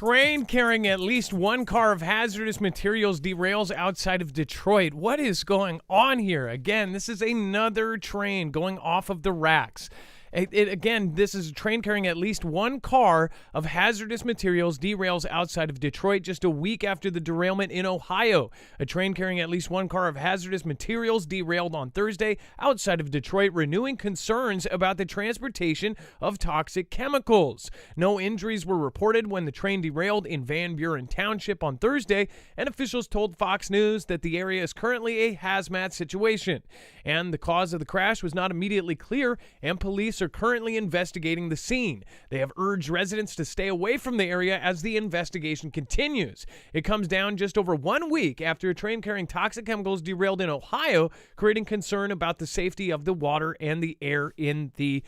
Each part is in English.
train carrying at least one car of hazardous materials derails outside of Detroit. What is going on here? Again, this is another train going off of the racks. Again, this is a train carrying at least one car of hazardous materials derails outside of Detroit just a week after the derailment in Ohio. A train carrying at least one car of hazardous materials derailed on Thursday outside of Detroit, renewing concerns about the transportation of toxic chemicals. No injuries were reported when the train derailed in Van Buren Township on Thursday, and officials told Fox News that the area is currently a hazmat situation. And the cause of the crash was not immediately clear, and police are currently investigating the scene. They have urged residents to stay away from the area as the investigation continues. It comes down just over 1 week after a train carrying toxic chemicals derailed in Ohio, creating concern about the safety of the water and the air in the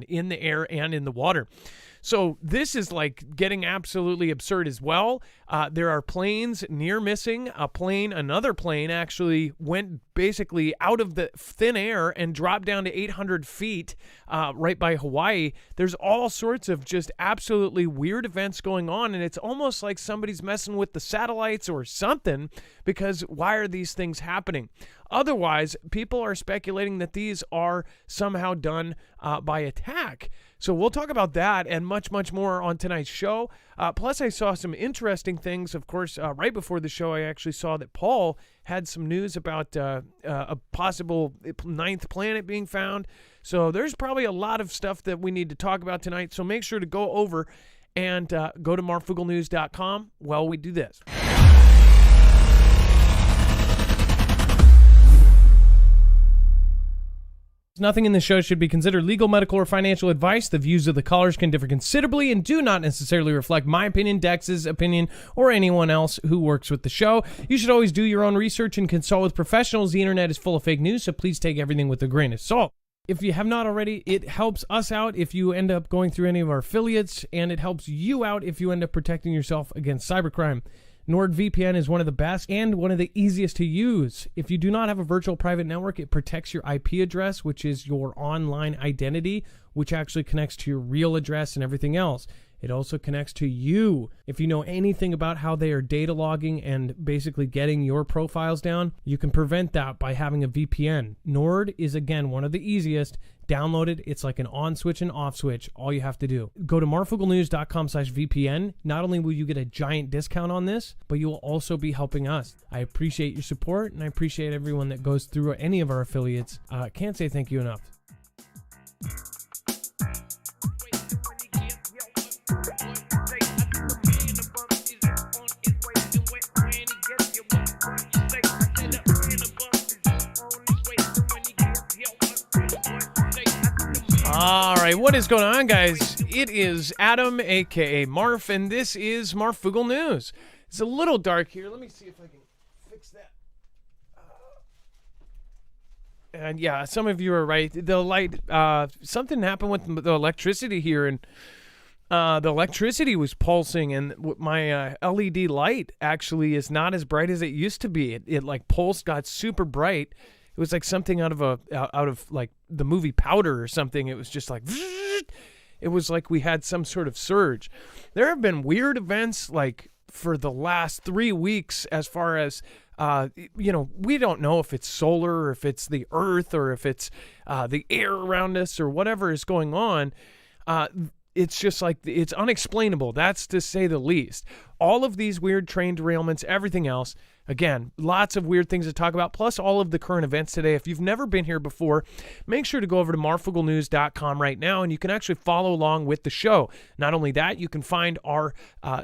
in the air and in the water. So this is like getting absolutely absurd as well. There are planes near missing. Another plane actually went basically out of the thin air and dropped down to 800 feet right by Hawaii. There's all sorts of just absolutely weird events going on, and it's almost like somebody's messing with the satellites or something, because why are these things happening? Otherwise, people are speculating that these are somehow done by attack. So we'll talk about that and much, much more on tonight's show. Plus, I saw some interesting things. Of course, right before the show, I actually saw that Paul had some news about a possible 9th planet being found. So there's probably a lot of stuff that we need to talk about tonight. So make sure to go over and go to marfooglenews.com while we do this. Nothing in this show should be considered legal, medical, or financial advice. The views of the callers can differ considerably and do not necessarily reflect my opinion, Dex's opinion, or anyone else who works with the show. You should always do your own research and consult with professionals. The internet is full of fake news, so please take everything with a grain of salt. If you have not already, it helps us out if you end up going through any of our affiliates, and it helps you out if you end up protecting yourself against cybercrime. NordVPN is one of the best and one of the easiest to use. If you do not have a virtual private network, it protects your IP address, which is your online identity, which actually connects to your real address and everything else. It also connects to you. If you know anything about how they are data logging and basically getting your profiles down, you can prevent that by having a VPN. Nord is, again, one of the easiest. Download it. It's like an on switch and off switch. All you have to do. Go to marfooglenews.com/VPN. Not only will you get a giant discount on this, but you will also be helping us. I appreciate your support, and I appreciate everyone that goes through any of our affiliates. Can't say thank you enough. All right, what is going on, guys? It is Adam, a.k.a. Marf, and this is Marfoogle News. It's a little dark here. Let me see if I can fix that. And yeah, some of you are right. The light, something happened with the electricity here, and the electricity was pulsing, and my LED light actually is not as bright as it used to be. It like pulsed, got super bright. It was like something out of like the movie Powder or something. It was just like, it was like we had some sort of surge. There have been weird events like for the last 3 weeks as far as, we don't know if it's solar or if it's the earth or if it's the air around us or whatever is going on. It's just like, it's unexplainable. That's to say the least. All of these weird train derailments, everything else. Again, lots of weird things to talk about, plus all of the current events today. If you've never been here before, make sure to go over to marfooglenews.com right now, and you can actually follow along with the show. Not only that, you can find our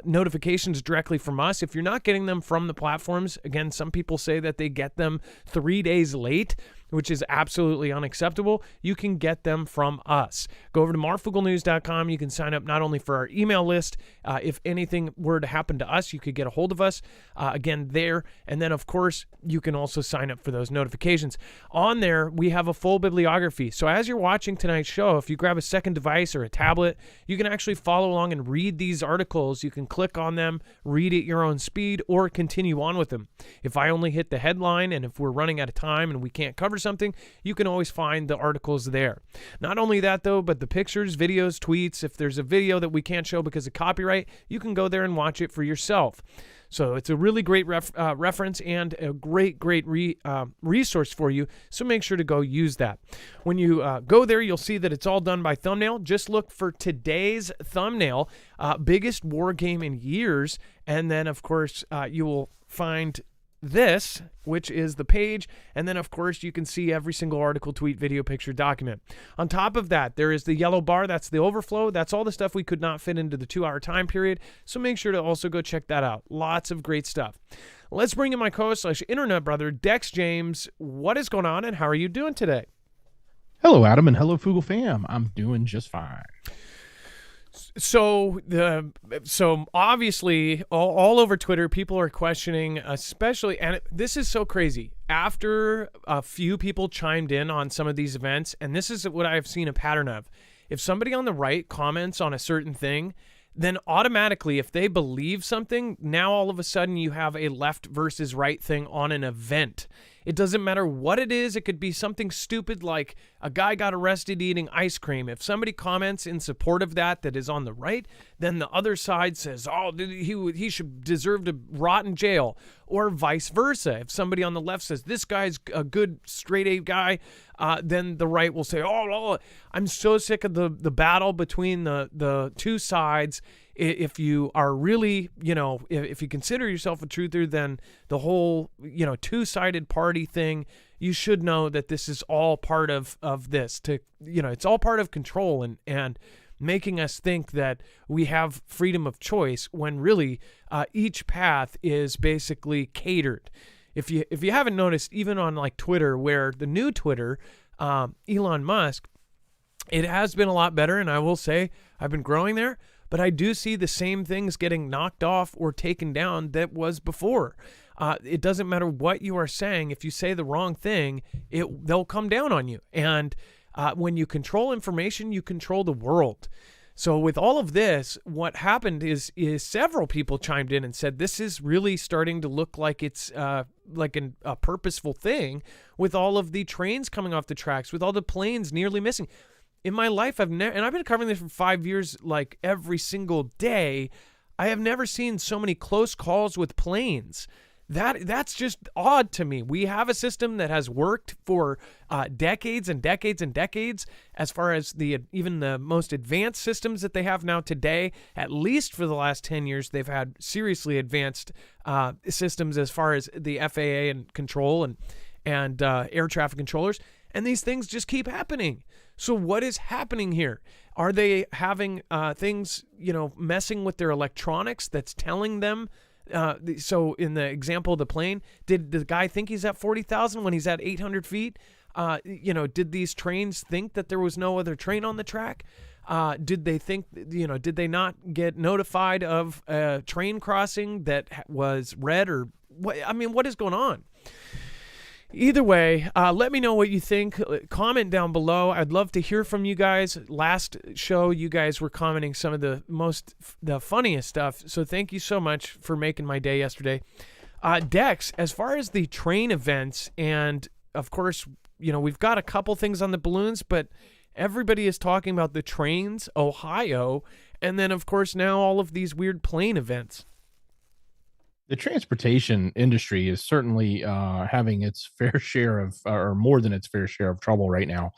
notifications directly from us. If you're not getting them from the platforms, again, some people say that they get them 3 days late, which is absolutely unacceptable. You can get them from us. Go over to marfooglenews.com. You can sign up not only for our email list. If anything were to happen to us, you could get a hold of us. Again, there And then, of course, you can also sign up for those notifications. On there, we have a full bibliography. So as you're watching tonight's show, if you grab a second device or a tablet, you can actually follow along and read these articles. You can click on them, read at your own speed, or continue on with them. If I only hit the headline, and if we're running out of time and we can't cover something, you can always find the articles there. Not only that, though, but the pictures, videos, tweets. If there's a video that we can't show because of copyright, you can go there and watch it for yourself. So it's a really great reference and a great resource for you. So make sure to go use that. When you go there, you'll see that it's all done by thumbnail. Just look for today's thumbnail, biggest war game in years. And then, of course, you will find this, which is the page, and then of course you can see every single article, tweet, video, picture, document. On top of that, there is the yellow bar. That's the overflow. That's all the stuff we could not fit into the 2-hour time period, so make sure to also go check that out. Lots of great stuff. Let's bring in my co-host / internet brother, Dex James. What is going on, and how are you doing today? Hello, Adam, and hello, Foogle fam. I'm doing just fine. So obviously all over Twitter, people are questioning, especially, and this is so crazy. After a few people chimed in on some of these events, and this is what I've seen a pattern of. If somebody on the right comments on a certain thing, then automatically, if they believe something, now all of a sudden you have a left versus right thing on an event. It doesn't matter what it is. It could be something stupid like a guy got arrested eating ice cream. If somebody comments in support of that is on the right, then the other side says, oh, he should deserve to rot in jail, or vice versa. If somebody on the left says this guy's a good straight A guy, then the right will say, oh, I'm so sick of the battle between the two sides. If you are really, if you consider yourself a truther, then the whole, two-sided party thing, you should know that this is all part of this. It's all part of control and making us think that we have freedom of choice when really each path is basically catered. If you haven't noticed, even on like Twitter, where the new Twitter, Elon Musk, it has been a lot better, and I will say I've been growing there. But I do see the same things getting knocked off or taken down that was before. It doesn't matter what you are saying. If you say the wrong thing, they'll come down on you. And when you control information, you control the world. So with all of this, what happened is several people chimed in and said, this is really starting to look like it's like a purposeful thing, with all of the trains coming off the tracks, with all the planes nearly missing. In my life, I've been covering this for 5 years, like every single day. I have never seen so many close calls with planes. That's just odd to me. We have a system that has worked for decades and decades and decades, as far as even the most advanced systems that they have now today. At least for the last 10 years, they've had seriously advanced systems as far as the FAA and control and air traffic controllers. And these things just keep happening. So what is happening here? Are they having things, messing with their electronics that's telling them? So in the example of the plane, did the guy think he's at 40,000 when he's at 800 feet? Did these trains think that there was no other train on the track? Did they think, did they not get notified of a train crossing that was red, or what? I mean, what is going on? Either way, let me know what you think. Comment down below. I'd love to hear from you guys. Last show, you guys were commenting some of the funniest stuff. So thank you so much for making my day yesterday. Dex, as far as the train events, and of course, we've got a couple things on the balloons, but everybody is talking about the trains, Ohio, and then of course now all of these weird plane events. The transportation industry is certainly having its fair share of, or more than its fair share of trouble right now.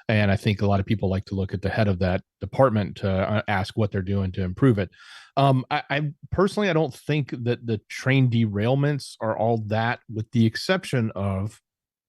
And I think a lot of people like to look at the head of that department to ask what they're doing to improve it. I personally, I don't think that the train derailments are all that, with the exception of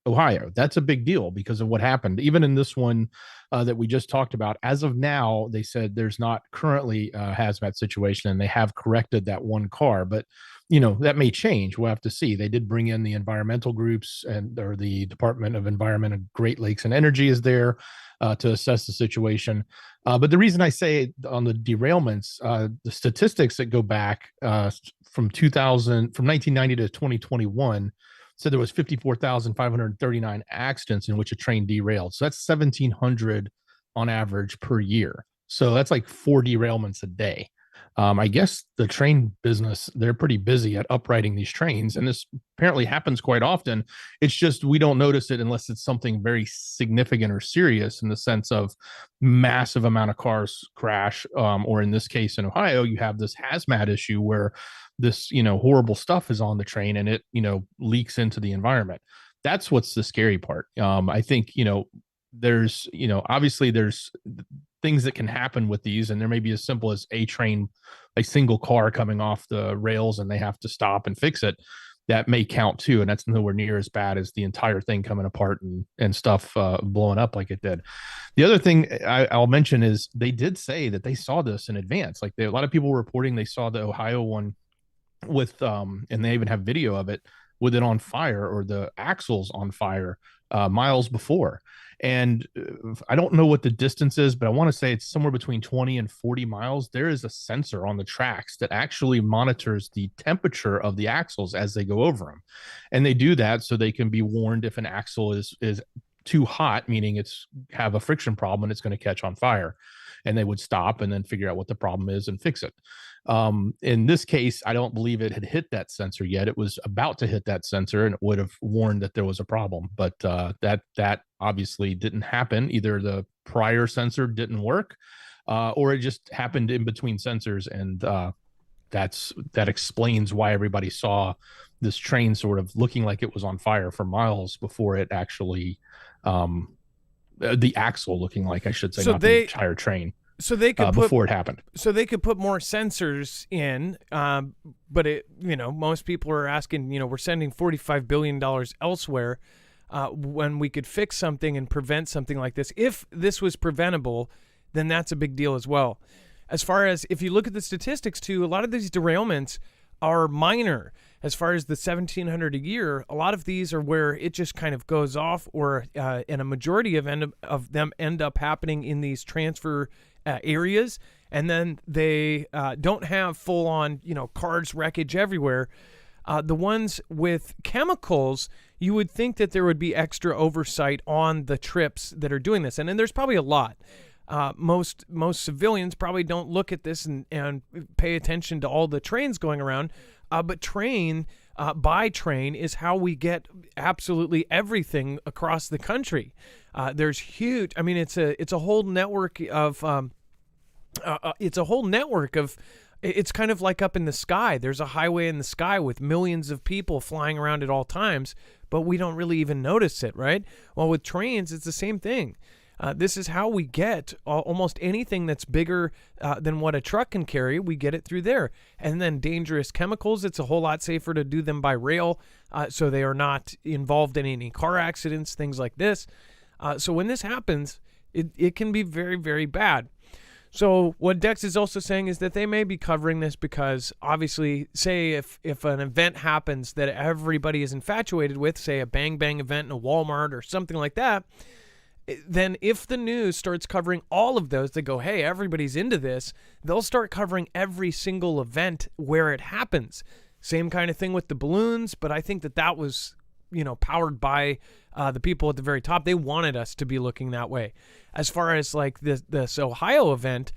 Ohio. That's a big deal because of what happened. Even in this one that we just talked about, as of now, they said there's not currently a hazmat situation, and they have corrected that one car. But that may change. We'll have to see. They did bring in the environmental groups, or the Department of Environment of Great Lakes and Energy is there to assess the situation. But the reason I say on the derailments, the statistics that go back from 1990 to 2021. So there was 54,539 accidents in which a train derailed. So that's 1,700 on average per year. So that's like 4 derailments a day. I guess the train business, they're pretty busy at uprighting these trains, and this apparently happens quite often. It's just we don't notice it unless it's something very significant or serious, in the sense of massive amount of cars crash, or in this case in Ohio, you have this hazmat issue where this horrible stuff is on the train, and it leaks into the environment. That's what's the scary part. I think there's obviously there's things that can happen with these, and there may be as simple as a single car coming off the rails and they have to stop and fix it. That may count too, and that's nowhere near as bad as the entire thing coming apart and stuff blowing up like it did. The other thing I'll mention is they did say that they saw this in advance. Like a lot of people were reporting they saw the Ohio one with and they even have video of it with it on fire, or the axles on fire, miles before. And I don't know what the distance is, but I want to say it's somewhere between 20 and 40 miles. There is a sensor on the tracks that actually monitors the temperature of the axles as they go over them. And they do that so they can be warned if an axle is too hot, meaning it's have a friction problem and it's going to catch on fire. And they would stop and then figure out what the problem is and fix it. In this case, I don't believe it had hit that sensor yet. It was about to hit that sensor, and it would have warned that there was a problem. But that obviously didn't happen. Either the prior sensor didn't work, or it just happened in between sensors, and that explains why everybody saw this train sort of looking like it was on fire for miles before it actually. The axle looking like, I should say, so not the entire train. So they could before it happened. So they could put more sensors in, but most people are asking. We're sending $45 billion elsewhere when we could fix something and prevent something like this. If this was preventable, then that's a big deal as well. As far as if you look at the statistics too, a lot of these derailments are minor. As far as the 1,700 a year, a lot of these are where it just kind of goes off, or and a majority of them end up happening in these transfer areas, and then they don't have full-on cars wreckage everywhere. The ones with chemicals, you would think that there would be extra oversight on the trips that are doing this, and then there's probably a lot. Most civilians probably don't look at this and pay attention to all the trains going around. But by train is how we get absolutely everything across the country. There's huge. I mean, it's a whole network of. It's kind of like up in the sky. There's a highway in the sky with millions of people flying around at all times, but we don't really even notice it, right? Well, with trains, it's the same thing. This is how we get almost anything that's bigger than what a truck can carry. We get it through there. And then dangerous chemicals, it's a whole lot safer to do them by rail, so they are not involved in any car accidents, things like this. So when this happens, it can be very, very bad. So what Dex is also saying is that they may be covering this because obviously, say if an event happens that everybody is infatuated with, say a bang bang event in a Walmart or something like that, then if the news starts covering all of those, they go, hey, everybody's into this, they'll start covering every single event where it happens. Same kind of thing with the balloons, but I think that was, powered by the people at the very top. They wanted us to be looking that way. As far as like this Ohio event,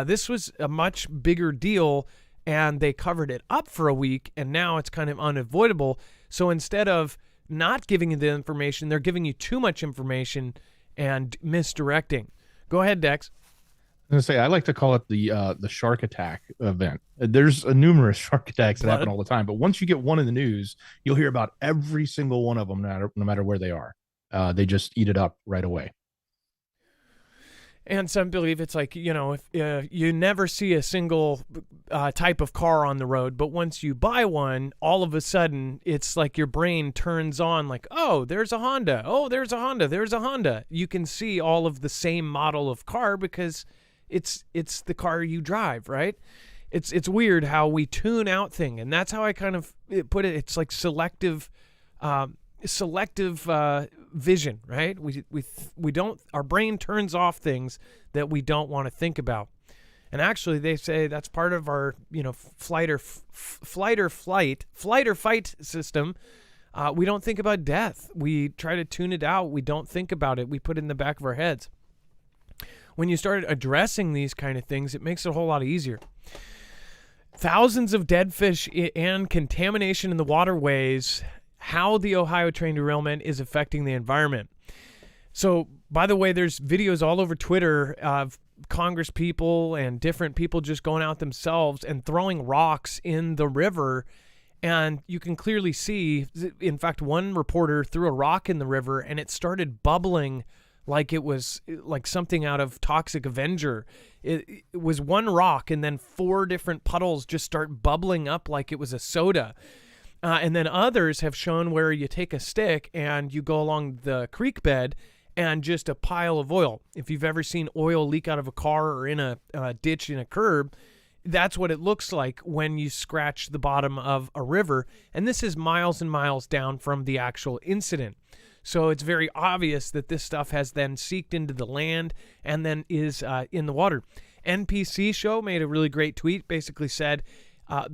this was a much bigger deal, and they covered it up for a week, and now it's kind of unavoidable. So instead of not giving you the information, they're giving you too much information and misdirecting. Go ahead, Dex. I was gonna say, I like to call it the shark attack event. There's numerous shark attacks that happen all the time, but once you get one in the news, you'll hear about every single one of them, no matter where they are. They just eat it up right away. And some believe it's like, if you never see a single type of car on the road, but once you buy one, all of a sudden it's like your brain turns on like, oh, there's a Honda. Oh, there's a Honda. There's a Honda. You can see all of the same model of car because it's the car you drive, right? It's weird how we tune out thing, and that's how I kind of put it. It's like selective vision, right? We don't, our brain turns off things that we don't want to think about. And actually they say that's part of our, flight or fight system. We don't think about death. We try to tune it out. We don't think about it. We put it in the back of our heads. When you start addressing these kind of things, it makes it a whole lot easier. Thousands of dead fish and contamination in the waterways, how the Ohio train derailment is affecting the environment. So, by the way, there's videos all over Twitter of Congress people and different people just going out themselves and throwing rocks in the river. And you can clearly see, in fact, one reporter threw a rock in the river and it started bubbling like it was like something out of Toxic Avenger. It was one rock and then 4 different puddles just start bubbling up like it was a soda. And then others have shown where you take a stick and you go along the creek bed and just a pile of oil. If you've ever seen oil leak out of a car or in a ditch in a curb, that's what it looks like when you scratch the bottom of a river. And this is miles and miles down from the actual incident. So it's very obvious that this stuff has then seeped into the land and then is in the water. NPC Show made a really great tweet, basically said,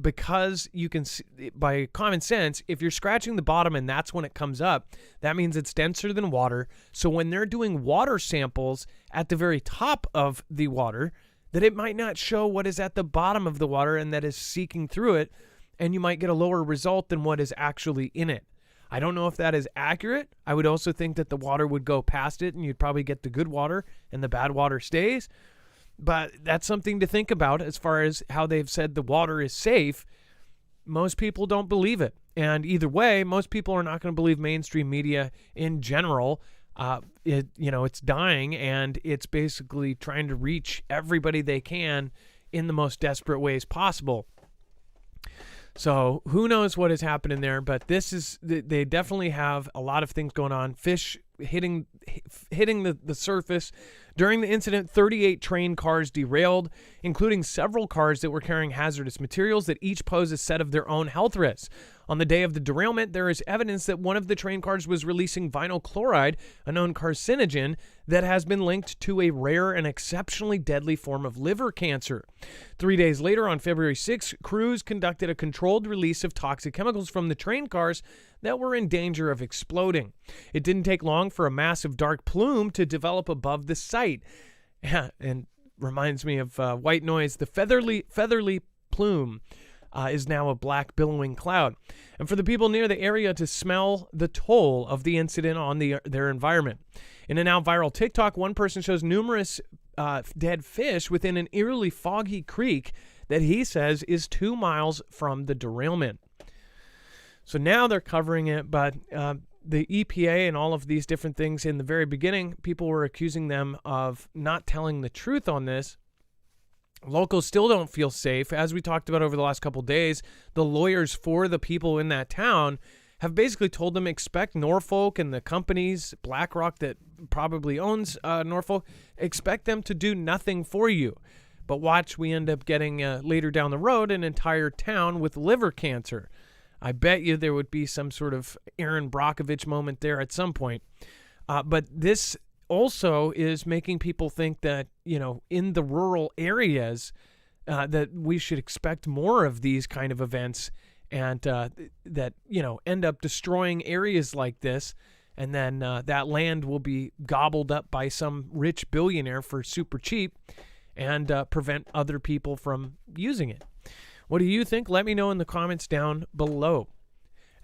because you can see, by common sense, if you're scratching the bottom and that's when it comes up, that means it's denser than water. So when they're doing water samples at the very top of the water, that it might not show what is at the bottom of the water and that is seeking through it, and you might get a lower result than what is actually in it. I don't know if that is accurate. I would also think that the water would go past it and you'd probably get the good water and the bad water stays. But that's something to think about as far as how they've said the water is safe. Most people don't believe it. And either way, most people are not going to believe mainstream media in general. It's dying and it's basically trying to reach everybody they can in the most desperate ways possible. So who knows what is happening there, but they definitely have a lot of things going on. Fish hitting the surface. During the incident, 38 train cars derailed, including several cars that were carrying hazardous materials that each pose a set of their own health risks. On the day of the derailment, there is evidence that one of the train cars was releasing vinyl chloride, a known carcinogen that has been linked to a rare and exceptionally deadly form of liver cancer. 3 days later, on February 6, crews conducted a controlled release of toxic chemicals from the train cars that were in danger of exploding. It didn't take long for a massive dark plume to develop above the site. And reminds me of White Noise. The featherly plume is now a black billowing cloud. And for the people near the area to smell the toll of the incident on their environment. In a now viral TikTok, one person shows numerous dead fish within an eerily foggy creek that he says is 2 miles from the derailment. So now they're covering it, but the EPA and all of these different things in the very beginning, people were accusing them of not telling the truth on this. Locals still don't feel safe. As we talked about over the last couple of days, the lawyers for the people in that town have basically told them expect Norfolk and the companies, BlackRock that probably owns Norfolk, expect them to do nothing for you. But watch, we end up getting later down the road an entire town with liver cancer. I bet you there would be some sort of Aaron Brockovich moment there at some point. But this also is making people think that, in the rural areas, that we should expect more of these kind of events and that, end up destroying areas like this. And then that land will be gobbled up by some rich billionaire for super cheap and prevent other people from using it. What do you think? Let me know in the comments down below.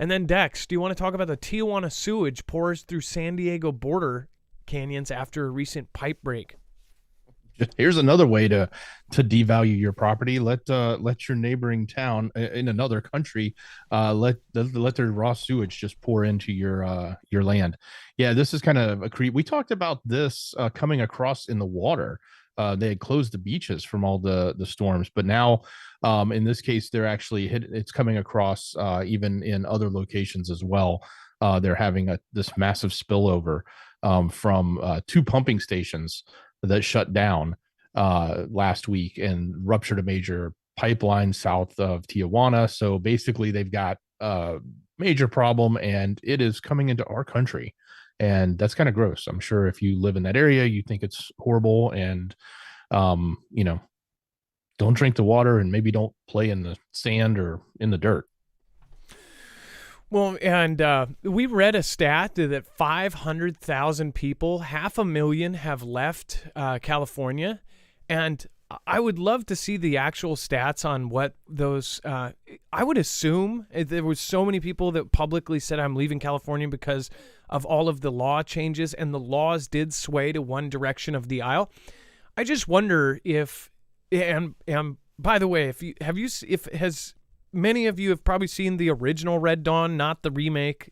And then Dex, do you want to talk about the Tijuana sewage pours through San Diego border canyons after a recent pipe break? Here's another way to devalue your property. Let your neighboring town in another country let their raw sewage just pour into your land. Yeah, this is kind of a creep. We talked about this coming across in the water. They had closed the beaches from all the storms, but now in this case they're actually it's coming across even in other locations as well. They're having this massive spillover from two pumping stations that shut down last week and ruptured a major pipeline south of Tijuana. So basically, they've got a major problem, and it is coming into our country, and that's kind of gross. I'm sure if you live in that area, you think it's horrible, and you know, don't drink the water, and maybe don't play in the sand or in the dirt. Well, and we read a stat that 500,000 people, 500,000, have left California. And I would love to see the actual stats on what those, I would assume there was so many people that publicly said, I'm leaving California because of all of the law changes, and the laws did sway to one direction of the aisle. I just wonder if, and by the way, many of you have probably seen the original Red Dawn, not the remake.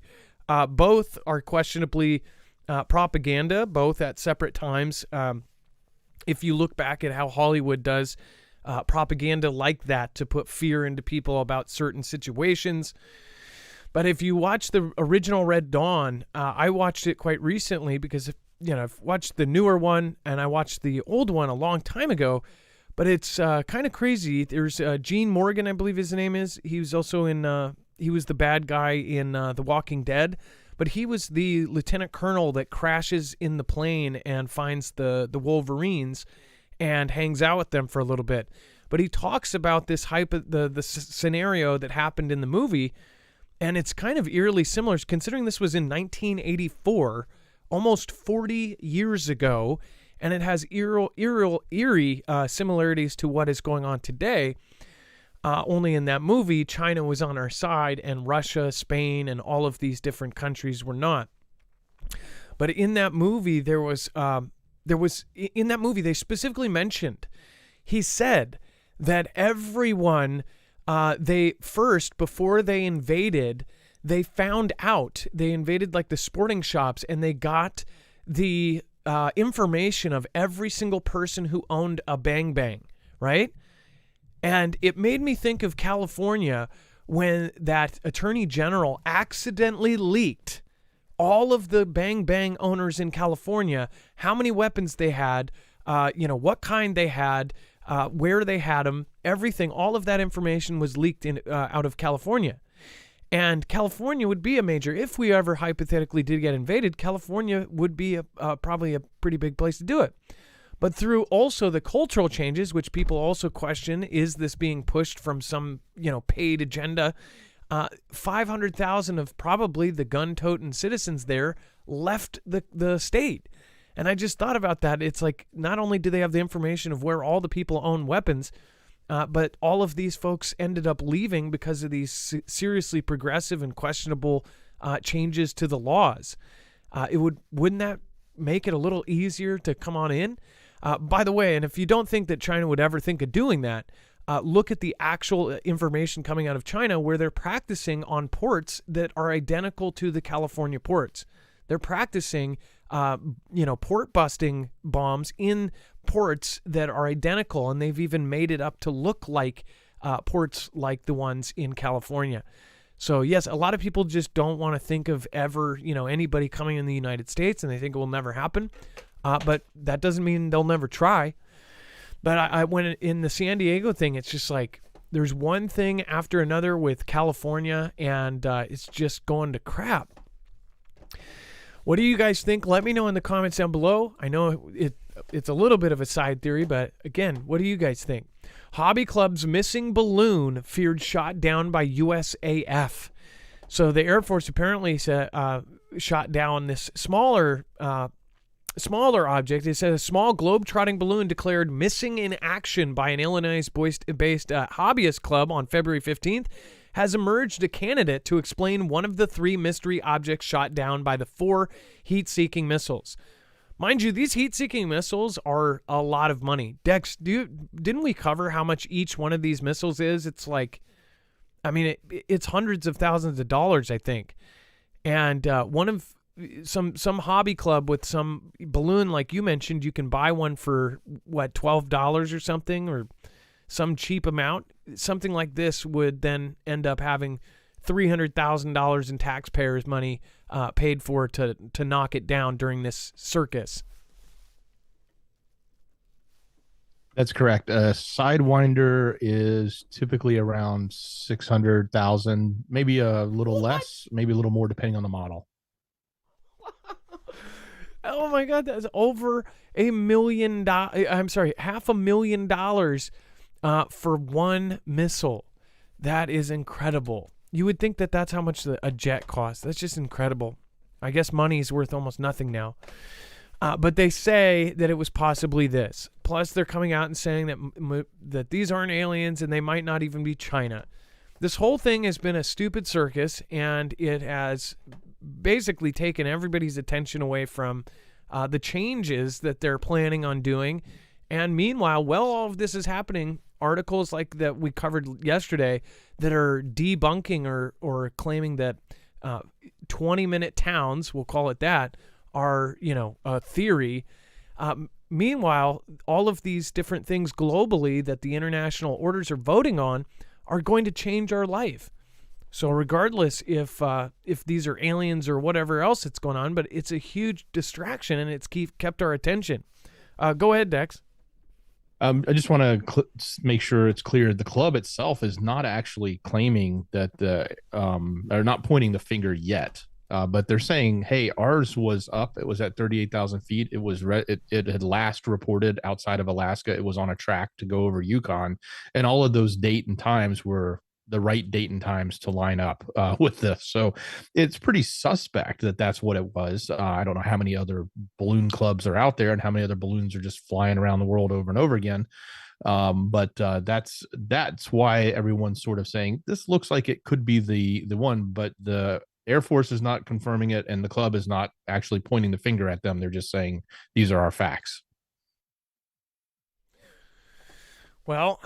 Both are questionably propaganda, both at separate times. If you look back at how Hollywood does propaganda like that to put fear into people about certain situations. But if you watch the original Red Dawn, I watched it quite recently because, I've watched the newer one and I watched the old one a long time ago. But it's kind of crazy. There's Gene Morgan, I believe his name is. He was also he was the bad guy in The Walking Dead. But he was the lieutenant colonel that crashes in the plane and finds the Wolverines and hangs out with them for a little bit. But he talks about this the scenario that happened in the movie, and it's kind of eerily similar, considering this was in 1984, almost 40 years ago, and it has eerie similarities to what is going on today. Only in that movie, China was on our side, and Russia, Spain, and all of these different countries were not. But in that movie, they specifically mentioned, he said that everyone, before they invaded, they found out, they invaded like the sporting shops, and they got the information of every single person who owned a Bang Bang, right? And it made me think of California when that attorney general accidentally leaked all of the Bang Bang owners in California, how many weapons they had, what kind they had, where they had them, everything. All of that information was leaked out of California. And California would be a major, if we ever hypothetically did get invaded, California would be probably a pretty big place to do it. But through also the cultural changes, which people also question, is this being pushed from some, paid agenda? 500,000 of probably the gun-toting citizens there left the state. And I just thought about that. It's like, not only do they have the information of where all the people own weapons, but all of these folks ended up leaving because of these seriously progressive and questionable changes to the laws. Wouldn't that make it a little easier to come on in? By the way, and if you don't think that China would ever think of doing that, look at the actual information coming out of China where they're practicing on ports that are identical to the California ports. They're practicing, port busting bombs in ports that are identical, and they've even made it up to look like ports like the ones in California. So yes, a lot of people just don't want to think of ever, anybody coming in the United States, and they think it will never happen. But that doesn't mean they'll never try. But I when in the San Diego thing, it's just like there's one thing after another with California, and it's just going to crap. What do you guys think? Let me know in the comments down below. I know it's a little bit of a side theory, but again, what do you guys think? Hobby Club's missing balloon feared shot down by USAF. So the Air Force apparently shot down this smaller object. It says a small globe-trotting balloon declared missing in action by an Illinois-based hobbyist club on February 15th has emerged a candidate to explain one of the three mystery objects shot down by the four heat-seeking missiles. Mind you, these heat-seeking missiles are a lot of money. Dex, didn't we cover how much each one of these missiles is? It's like, I mean, it's hundreds of thousands of dollars, I think. And one of some hobby club with some balloon, like you mentioned, you can buy one for what, $12 or something, or some cheap amount. Something like this would then end up having $300,000 in taxpayers' money paid for to knock it down during this circus. That's correct. A Sidewinder is typically around 600,000, maybe a little less, maybe a little more, depending on the model. Oh my God, that's over $1 million. I'm sorry, $500,000 for one missile. That is incredible. You would think that that's how much a jet costs. That's just incredible. I guess money is worth almost nothing now. But they say that it was possibly this. Plus, they're coming out and saying that these aren't aliens and they might not even be China. This whole thing has been a stupid circus, and it has basically taken everybody's attention away from the changes that they're planning on doing. And meanwhile, while all of this is happening, articles like that we covered yesterday that are debunking or claiming that 20-minute towns, we'll call it that, are, a theory. Meanwhile, all of these different things globally that the international orders are voting on are going to change our life. So regardless if these are aliens or whatever else that's going on, but it's a huge distraction and it's kept our attention. Go ahead, Dex. I just want to make sure it's clear. The club itself is not actually claiming that they're not pointing the finger yet. But they're saying, hey, ours was up. It was at 38,000 feet. It was it had last reported outside of Alaska. It was on a track to go over Yukon. And all of those date and times were the right date and times to line up with this. So it's pretty suspect that that's what it was. I don't know how many other balloon clubs are out there and how many other balloons are just flying around the world over and over again. But that's why everyone's sort of saying this looks like it could be the one, but the Air Force is not confirming it, and the club is not actually pointing the finger at them. They're just saying these are our facts. Well,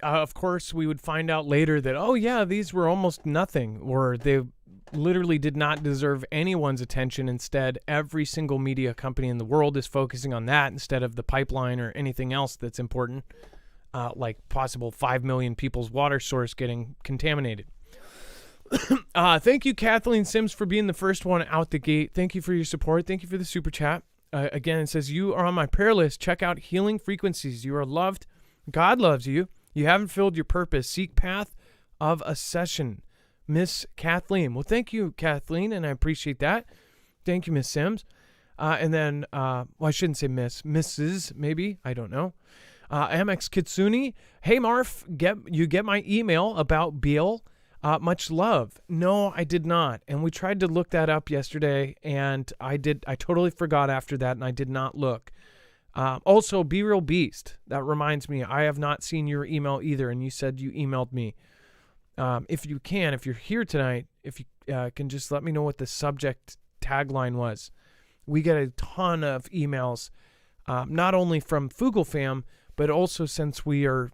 of course, we would find out later that, oh yeah, these were almost nothing, or they literally did not deserve anyone's attention. Instead, every single media company in the world is focusing on that instead of the pipeline or anything else that's important, like possible 5 million people's water source getting contaminated. Thank you, Kathleen Sims, for being the first one out the gate. Thank you for your support. Thank you for the super chat. Again, it says, you are on my prayer list. Check out Healing Frequencies. You are loved. God loves you. You haven't filled your purpose. Seek path of ascension. Miss Kathleen. Well, thank you, Kathleen, and I appreciate that. Thank you, Miss Sims. And then, well, I shouldn't say Miss. Mrs., maybe. I don't know. Amex Kitsune. Hey, Marf, you get my email about Beal. Much love. No, I did not. And we tried to look that up yesterday, and I totally forgot after that, and I did not look. Also, Be Real Beast. That reminds me, I have not seen your email either, and you said you emailed me. If you're here tonight, if you can just let me know what the subject tagline was. We get a ton of emails, not only from Foogle Fam, but also since we are,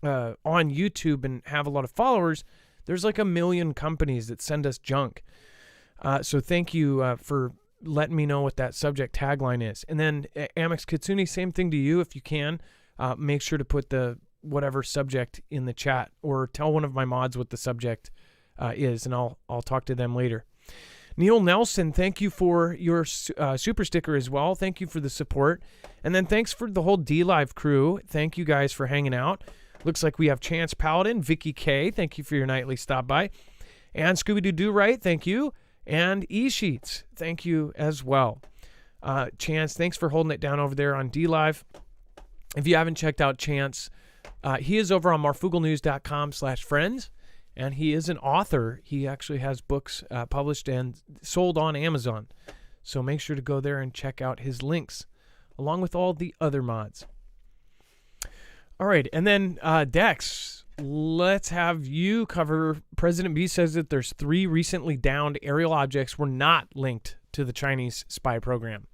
on YouTube and have a lot of followers, there's like 1 million companies that send us junk. So thank you for letting me know what that subject tagline is. And then Amex Kitsune, same thing to you. If you can, make sure to put the whatever subject in the chat, or tell one of my mods what the subject is, and I'll talk to them later. Neil Nelson, thank you for your super sticker as well. Thank you for the support. And then thanks for the whole D-Live crew. Thank you guys for hanging out. Looks like we have Chance Paladin, Vicky K, thank you for your nightly stop by. And Scooby-Doo Right, thank you. And E-Sheets, thank you as well. Chance, thanks for holding it down over there on D-Live. If you haven't checked out Chance, he is over on marfooglenews.com/friends, and he is an author. He actually has books published and sold on Amazon. So make sure to go there and check out his links, along with all the other mods. All right, and then Dex, let's have you cover. President B says that there's 3 recently downed aerial objects were not linked to the Chinese spy program.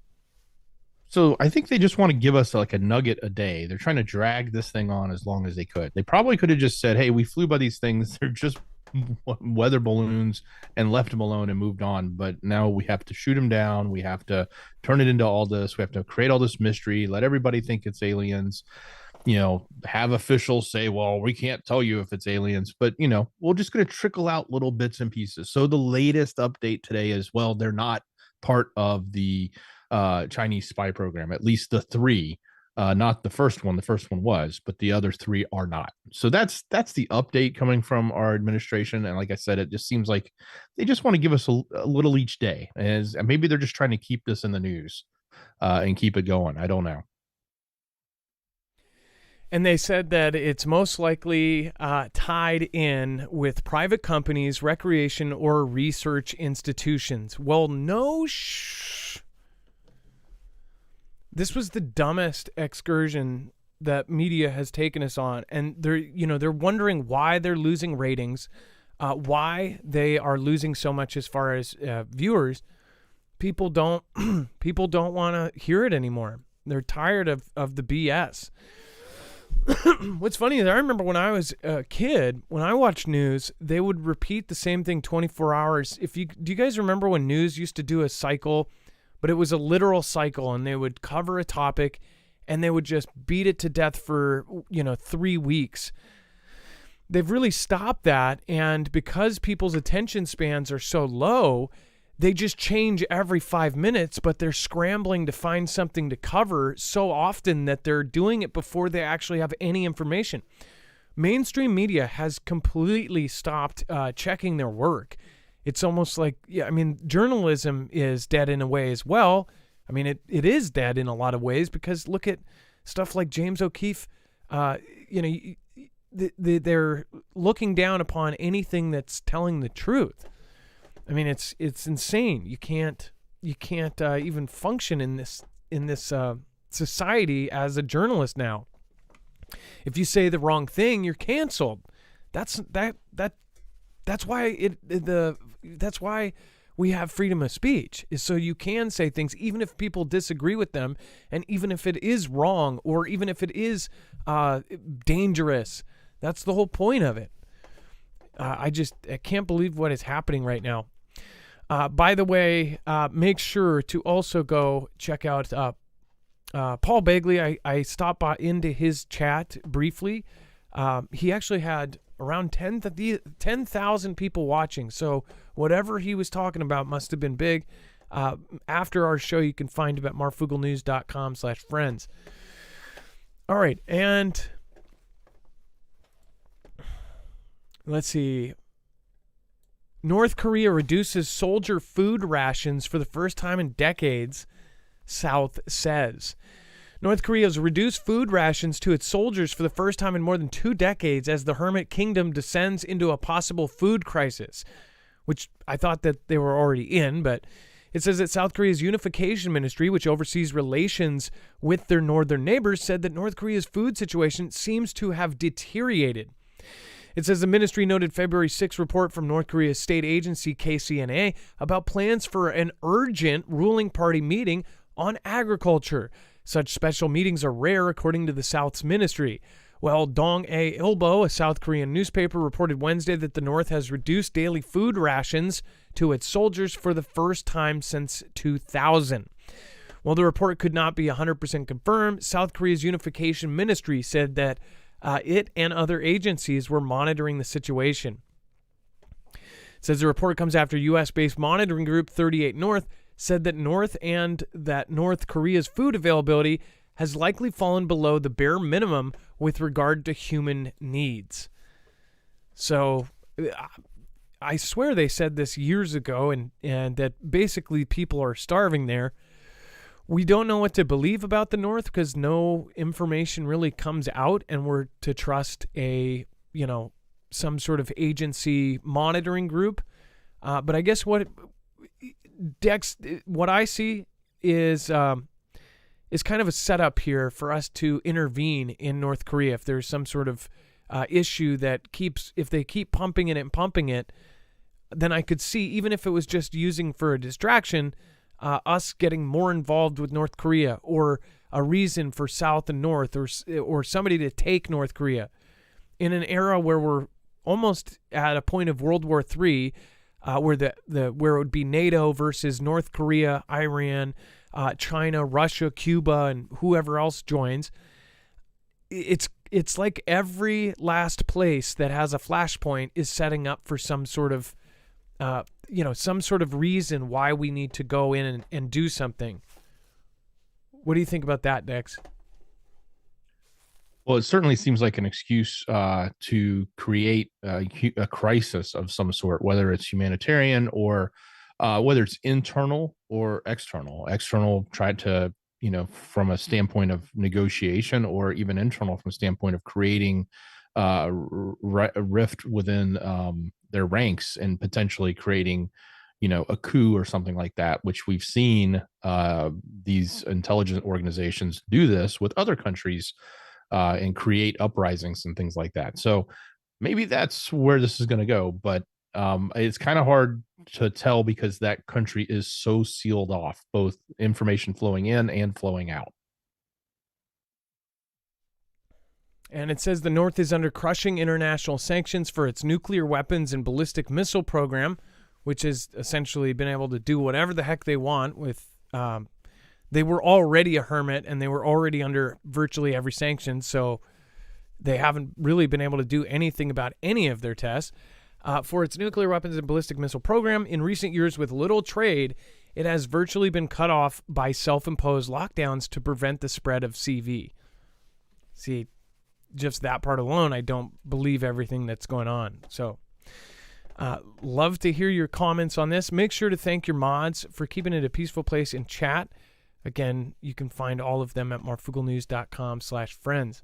So I think they just want to give us like a nugget a day. They're trying to drag this thing on as long as they could. They probably could have just said, hey, we flew by these things. They're just weather balloons, and left them alone and moved on. But now we have to shoot them down. We have to turn it into all this. We have to create all this mystery, let everybody think it's aliens, have officials say, well, we can't tell you if it's aliens, but we're just going to trickle out little bits and pieces. So the latest update today is, well, they're not part of the Chinese spy program, at least the 3, not the first one. The first one was, but the other 3 are not. So that's the update coming from our administration. And like I said, it just seems like they just want to give us a little each day, and maybe they're just trying to keep this in the news and keep it going. I don't know. And they said that it's most likely tied in with private companies, recreation, or research institutions. Well, this was the dumbest excursion that media has taken us on, and they're wondering why they're losing ratings, why they are losing so much as far as viewers. People don't want to hear it anymore. They're tired of the BS. What's funny is I remember when I was a kid, when I watched news, they would repeat the same thing 24 hours. Do you guys remember when news used to do a cycle, but it was a literal cycle, and they would cover a topic and they would just beat it to death for 3 weeks? They've really stopped that, and because people's attention spans are so low, they just change every 5 minutes, but they're scrambling to find something to cover so often that they're doing it before they actually have any information. Mainstream media has completely stopped checking their work. It's almost like, journalism is dead in a way as well. It is dead in a lot of ways, because look at stuff like James O'Keefe. They're looking down upon anything that's telling the truth. It's insane. You can't even function in this society as a journalist now. If you say the wrong thing, you're canceled. That's why we have freedom of speech, is so you can say things even if people disagree with them, and even if it is wrong, or even if it is dangerous. That's the whole point of it. I can't believe what is happening right now. By the way, make sure to also go check out Paul Begley. I stopped into his chat briefly. He actually had around 10,000 people watching. So whatever he was talking about must have been big. After our show, you can find him at marfooglenews.com/friends. All right. And let's see. North Korea reduces soldier food rations for the first time in decades, South says. North Korea has reduced food rations to its soldiers for the first time in more than 2 decades as the Hermit Kingdom descends into a possible food crisis, which I thought that they were already in, but it says that South Korea's Unification Ministry, which oversees relations with their northern neighbors, said that North Korea's food situation seems to have deteriorated. It says the ministry noted February 6 report from North Korea's state agency KCNA about plans for an urgent ruling party meeting on agriculture. Such special meetings are rare, according to the South's ministry. Well, Dong-A-Ilbo, a South Korean newspaper, reported Wednesday that the North has reduced daily food rations to its soldiers for the first time since 2000. While the report could not be 100% confirmed, South Korea's Unification Ministry said that it and other agencies were monitoring the situation. It says the report comes after U.S.-based monitoring group 38 North said that North Korea's food availability has likely fallen below the bare minimum with regard to human needs. So I swear they said this years ago, and that basically people are starving there. We don't know what to believe about the North because no information really comes out, and we're to trust some sort of agency monitoring group. But I guess what I see is kind of a setup here for us to intervene in North Korea if there's some sort of issue that keeps, if they keep pumping it and pumping it, then I could see, even if it was just using for a distraction, us getting more involved with North Korea, or a reason for South and North, or somebody to take North Korea in an era where we're almost at a point of World War III, where where it would be NATO versus North Korea, Iran, China, Russia, Cuba, and whoever else joins. It's like every last place that has a flashpoint is setting up for some sort of some sort of reason why we need to go in and do something. What do you think about that, Dex? Well, it certainly seems like an excuse to create a crisis of some sort, whether it's humanitarian or whether it's internal or external. External, tried to, from a standpoint of negotiation, or even internal from a standpoint of creating a rift within their ranks and potentially creating, a coup or something like that, which we've seen these intelligence organizations do this with other countries and create uprisings and things like that. So maybe that's where this is going to go. But it's kind of hard to tell because that country is so sealed off, both information flowing in and flowing out. And it says the North is under crushing international sanctions for its nuclear weapons and ballistic missile program, which has essentially been able to do whatever the heck they want with. They were already a hermit, and they were already under virtually every sanction, so they haven't really been able to do anything about any of their tests. For its nuclear weapons and ballistic missile program, in recent years with little trade, it has virtually been cut off by self-imposed lockdowns to prevent the spread of CV. See, just that part alone, I don't believe everything that's going on. So, love to hear your comments on this. Make sure to thank your mods for keeping it a peaceful place in chat. Again, you can find all of them at marfooglenews.com/friends.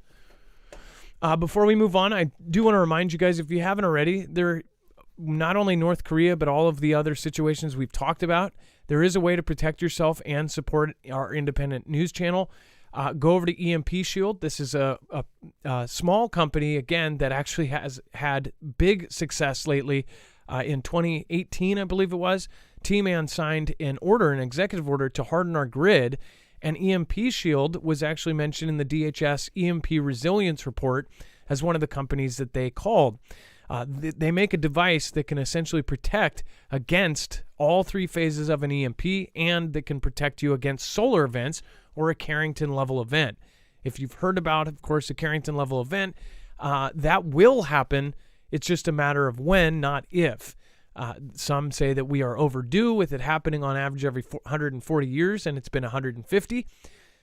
Before we move on, I do want to remind you guys, if you haven't already, there, not only North Korea, but all of the other situations we've talked about, there is a way to protect yourself and support our independent news channel. Go over to EMP Shield. This is a small company, again, that actually has had big success lately. In 2018, I believe it was, T-Man signed an executive order to harden our grid, and EMP Shield was actually mentioned in the DHS EMP Resilience Report as one of the companies that they called. They make a device that can essentially protect against all three phases of an EMP, and that can protect you against solar events or a Carrington-level event. If you've heard about, of course, a Carrington-level event, that will happen. It's just a matter of when, not if. Some say that we are overdue with it happening on average every 140 years, and it's been 150.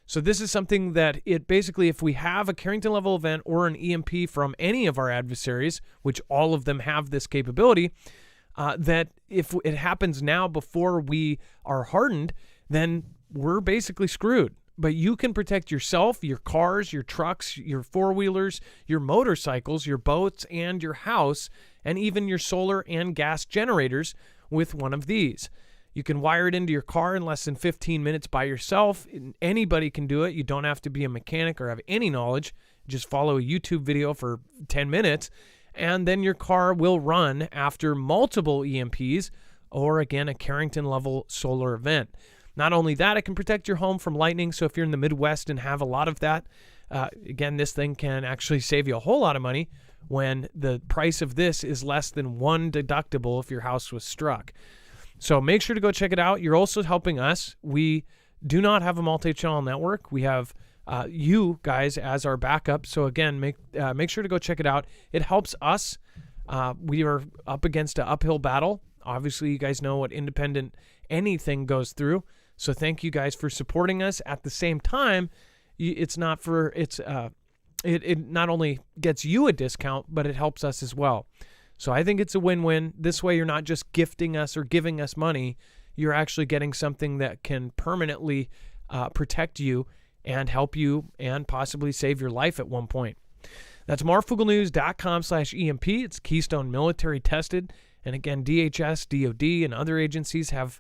So this is something that it basically, if we have a Carrington level event or an EMP from any of our adversaries, which all of them have this capability, that if it happens now before we are hardened, then we're basically screwed. But you can protect yourself, your cars, your trucks, your four-wheelers, your motorcycles, your boats, and your house, and even your solar and gas generators with one of these. You can wire it into your car in less than 15 minutes by yourself. Anybody can do it. You don't have to be a mechanic or have any knowledge. Just follow a YouTube video for 10 minutes, and then your car will run after multiple EMPs or, again, a Carrington-level solar event. Not only that, it can protect your home from lightning. So if you're in the Midwest and have a lot of that, again, this thing can actually save you a whole lot of money when the price of this is less than one deductible if your house was struck. So make sure to go check it out. You're also helping us. We do not have a multi-channel network. We have you guys as our backup. So again, make sure to go check it out. It helps us. We are up against an uphill battle. Obviously, you guys know what independent anything goes through. So thank you guys for supporting us. At the same time, it not only gets you a discount, but it helps us as well. So I think it's a win-win. This way, you're not just gifting us or giving us money. You're actually getting something that can permanently protect you and help you and possibly save your life at one point. That's marfooglenews.com/EMP. It's Keystone military tested. And again, DHS, DOD, and other agencies have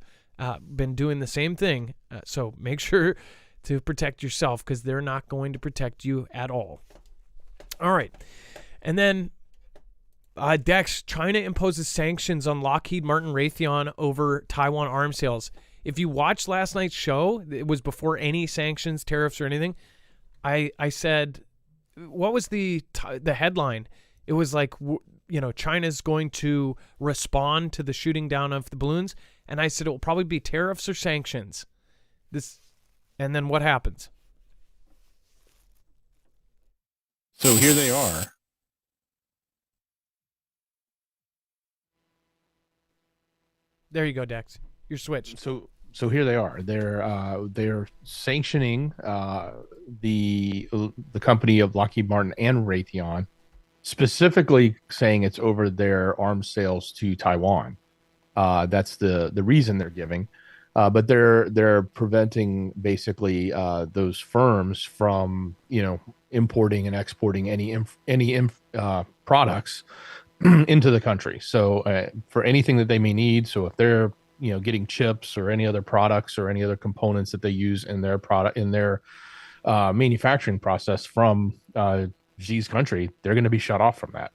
been doing the same thing. So make sure to protect yourself because they're not going to protect you at all. All right. And then Dex, China imposes sanctions on Lockheed Martin Raytheon over Taiwan arms sales. If you watched last night's show, it was before any sanctions, tariffs, or anything. I said, what was the headline? It was like, China's going to respond to the shooting down of the balloons. And I said, it will probably be tariffs or sanctions. And then what happens? So here they are. There you go, Dex. You're switched. So here they are. They're sanctioning the company of Lockheed Martin and Raytheon, specifically saying it's over their arms sales to Taiwan. That's the reason they're giving, but they're preventing basically those firms from importing and exporting any products into the country. So for anything that they may need, so if they're getting chips or any other products or any other components that they use in their product in their manufacturing process from Xi's country, they're going to be shut off from that.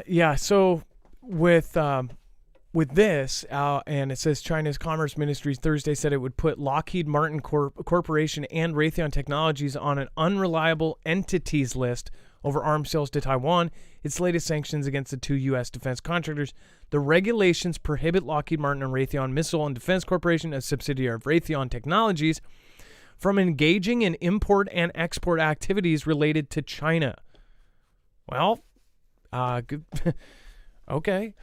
Yeah. So with this, and it says China's Commerce Ministry Thursday said it would put Lockheed Martin Corporation and Raytheon Technologies on an unreliable entities list over arms sales to Taiwan, its latest sanctions against the two U.S. defense contractors. The regulations prohibit Lockheed Martin and Raytheon Missile and Defense Corporation, a subsidiary of Raytheon Technologies, from engaging in import and export activities related to China. Well, good. Okay.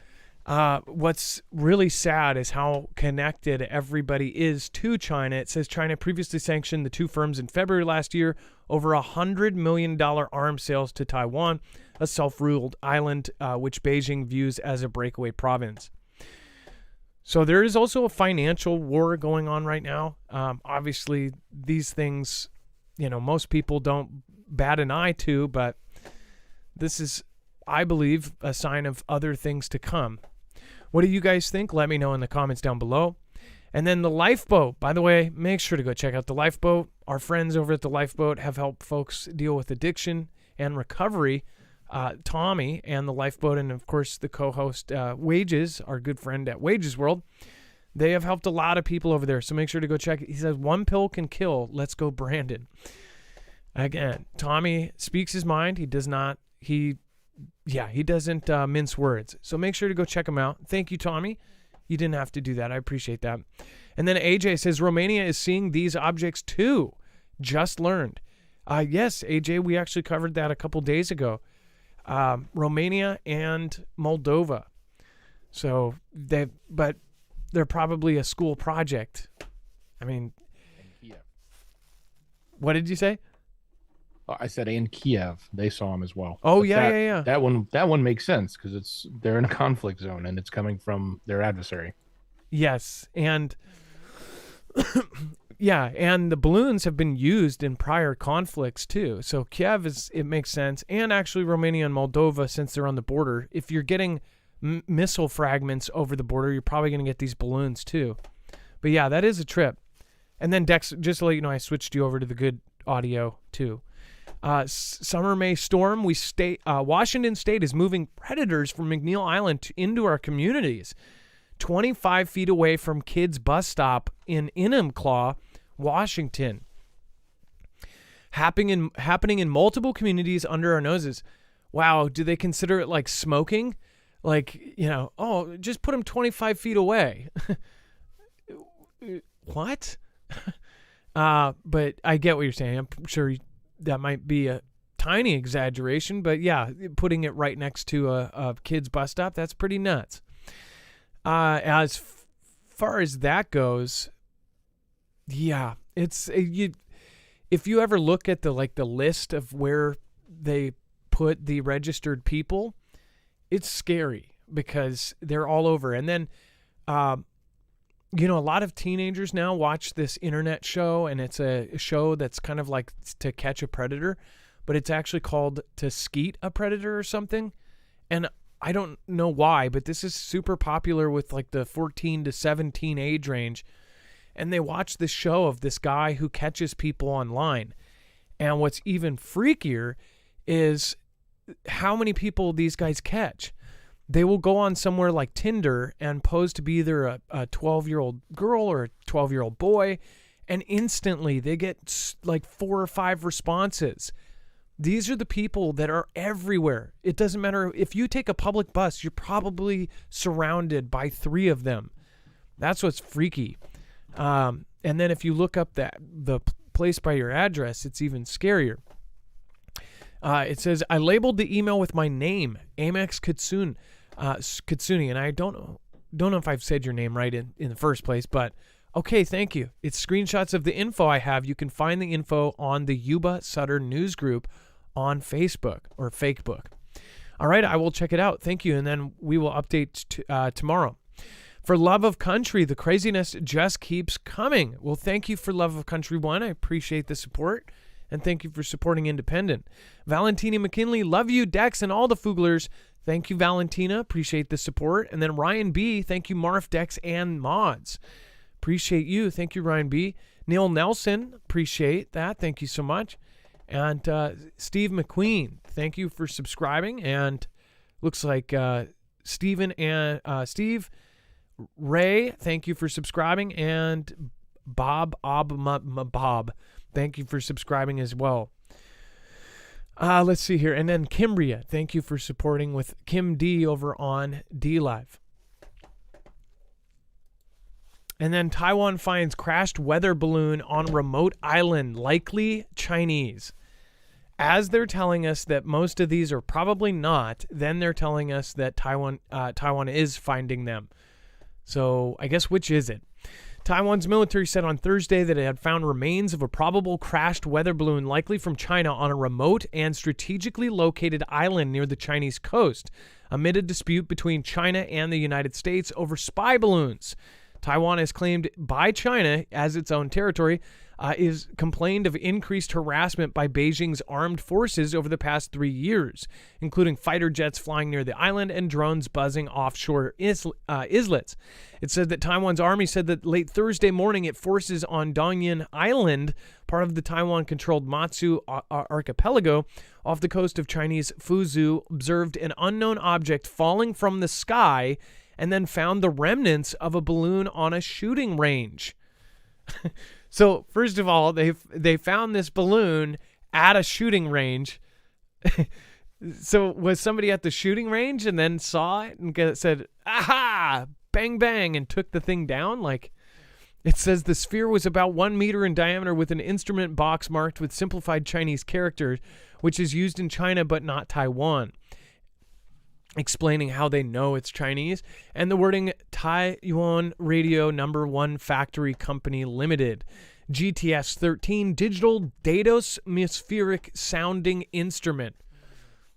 What's really sad is how connected everybody is to China. It says China previously sanctioned the two firms in February last year over $100 million arms sales to Taiwan, a self-ruled island which Beijing views as a breakaway province. So there is also a financial war going on right now. Obviously, these things, most people don't bat an eye to, but this is, I believe, a sign of other things to come. What do you guys think? Let me know in the comments down below. And then the Lifeboat. By the way, make sure to go check out the Lifeboat. Our friends over at the Lifeboat have helped folks deal with addiction and recovery. Tommy and the Lifeboat, and of course the co-host Wages, our good friend at Wages World, they have helped a lot of people over there. So make sure to go check it. He says, one pill can kill. Let's go, Brandon. Again, Tommy speaks his mind. He doesn't mince words. So make sure to go check him out. Thank you, Tommy. You didn't have to do that. I appreciate that. And then AJ says, Romania is seeing these objects too. Just learned. Yes, AJ, we actually covered that a couple days ago. Romania and Moldova. So they're probably a school project. I mean, what did you say? I said in Kiev, they saw them as well. Oh, but yeah. That one makes sense because they're in a conflict zone and it's coming from their adversary. Yes, and yeah, and the balloons have been used in prior conflicts too. So Kiev it makes sense, and actually Romania and Moldova, since they're on the border. If you're getting missile fragments over the border, you're probably going to get these balloons too. But yeah, that is a trip. And then Dex, just to let you know, I switched you over to the good audio too. Summer May storm. Washington State is moving predators from McNeil Island into our communities. 25 feet away from kids' bus stop in Enumclaw, Washington. Happening in multiple communities under our noses. Wow, do they consider it like smoking? Like, just put them 25 feet away. What? But I get what you're saying. I'm sure that might be a tiny exaggeration, but yeah, putting it right next to a kid's bus stop, that's pretty nuts. As far as that goes, yeah, it's if you ever look at the list of where they put the registered people, it's scary because they're all over. And then, a lot of teenagers now watch this internet show, and it's a show that's kind of like To Catch a Predator, but it's actually called To Skeet a Predator or something. And I don't know why, but this is super popular with like the 14 to 17 age range. And they watch this show of this guy who catches people online. And what's even freakier is how many people these guys catch. They will go on somewhere like Tinder and pose to be either a 12-year-old girl or a 12-year-old boy, and instantly they get like 4 or 5 responses. These are the people that are everywhere. It doesn't matter. If you take a public bus, you're probably surrounded by 3 of them. That's what's freaky. And then if you look up the place by your address, it's even scarier. It says, I labeled the email with my name, Amex Katsuni, and I don't know if I've said your name right in the first place, but okay, thank you. It's screenshots of the info I have. You can find the info on the Yuba Sutter News Group on Facebook or Fakebook. All right, I will check it out. Thank you, and then we will update tomorrow. For Love of Country, the craziness just keeps coming. Well, thank you for Love of Country 1. I appreciate the support, and thank you for supporting Independent. Valentina McKinley, love you, Dex, and all the Fooglers. Thank you, Valentina. Appreciate the support. And then Ryan B., thank you, Marf, Dex, and Mods. Appreciate you. Thank you, Ryan B. Neil Nelson, appreciate that. Thank you so much. And Steve McQueen, thank you for subscribing. And looks like Steve Ray, thank you for subscribing. And Bob, thank you for subscribing as well. Let's see here. And then Kimbria, thank you for supporting with Kim D over on D Live. And then Taiwan finds crashed weather balloon on remote island, likely Chinese. As they're telling us that most of these are probably not, then they're telling us that Taiwan is finding them. So I guess which is it? Taiwan's military said on Thursday that it had found remains of a probable crashed weather balloon, likely from China, on a remote and strategically located island near the Chinese coast, amid a dispute between China and the United States over spy balloons. Taiwan is claimed by China as its own territory, is complained of increased harassment by Beijing's armed forces over the past 3 years, including fighter jets flying near the island and drones buzzing offshore islets. It said that Taiwan's army said that late Thursday morning it forces on Dongyan Island, part of the Taiwan-controlled Matsu archipelago, off the coast of Chinese Fuzhou, observed an unknown object falling from the sky and then found the remnants of a balloon on a shooting range. So, first of all, they found this balloon at a shooting range. So, was somebody at the shooting range and then saw it and said, aha, bang, bang, and took the thing down? Like, it says the sphere was about 1 meter in diameter with an instrument box marked with simplified Chinese characters, which is used in China but not Taiwan, explaining how they know it's Chinese, and the wording Taiwan Radio Number 1 Factory Company Limited, GTS 13 Digital Datospheric Sounding Instrument.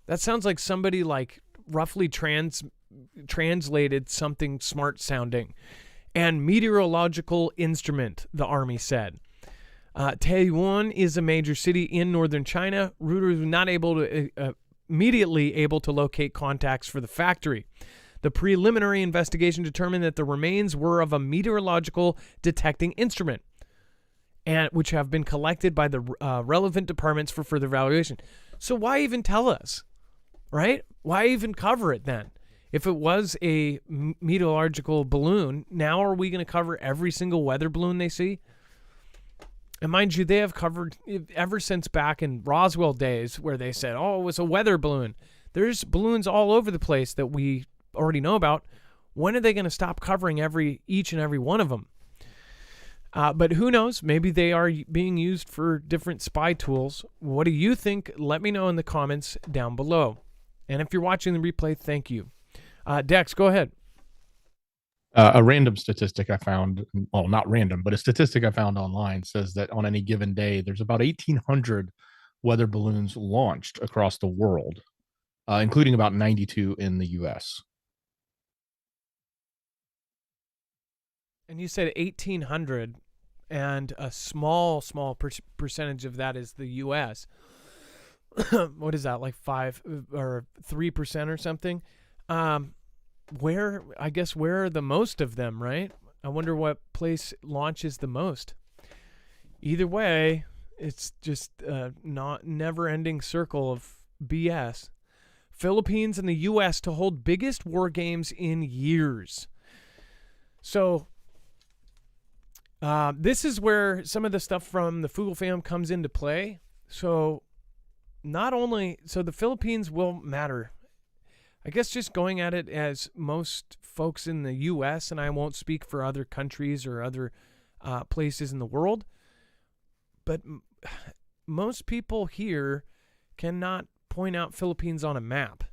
That sounds like somebody like roughly translated something smart sounding. And meteorological instrument, the Army said. Taiwan is a major city in northern China. Reuters was not able to immediately able to locate contacts for the factory. The preliminary investigation determined that the remains were of a meteorological detecting instrument, and which have been collected by the relevant departments for further evaluation. So why even tell us, right? Why even cover it then? If it was a meteorological balloon, now are we going to cover every single weather balloon they see? And mind you, they have covered ever since back in Roswell days where they said, oh, it was a weather balloon. There's balloons all over the place that we already know about. When are they going to stop covering each and every one of them? But who knows? Maybe they are being used for different spy tools. What do you think? Let me know in the comments down below. And if you're watching the replay, thank you. Dex, go ahead. A random statistic I found, well, not random, but a statistic I found online says that on any given day, there's about 1,800 weather balloons launched across the world, including about 92 in the U.S. And you said 1,800, and a small percentage of that is the U.S. What is that, like 5 or 3% or something? Where are the most of them, right? I wonder what place launches the most. Either way, It's just not never-ending circle of BS. Philippines and the U.S. to hold biggest war games in years. So this is where some of the stuff from the Fugel fam comes into play. So the Philippines will matter. I guess just going at it as most folks in the U.S., and I won't speak for other countries or other places in the world, but most people here cannot point out Philippines on a map.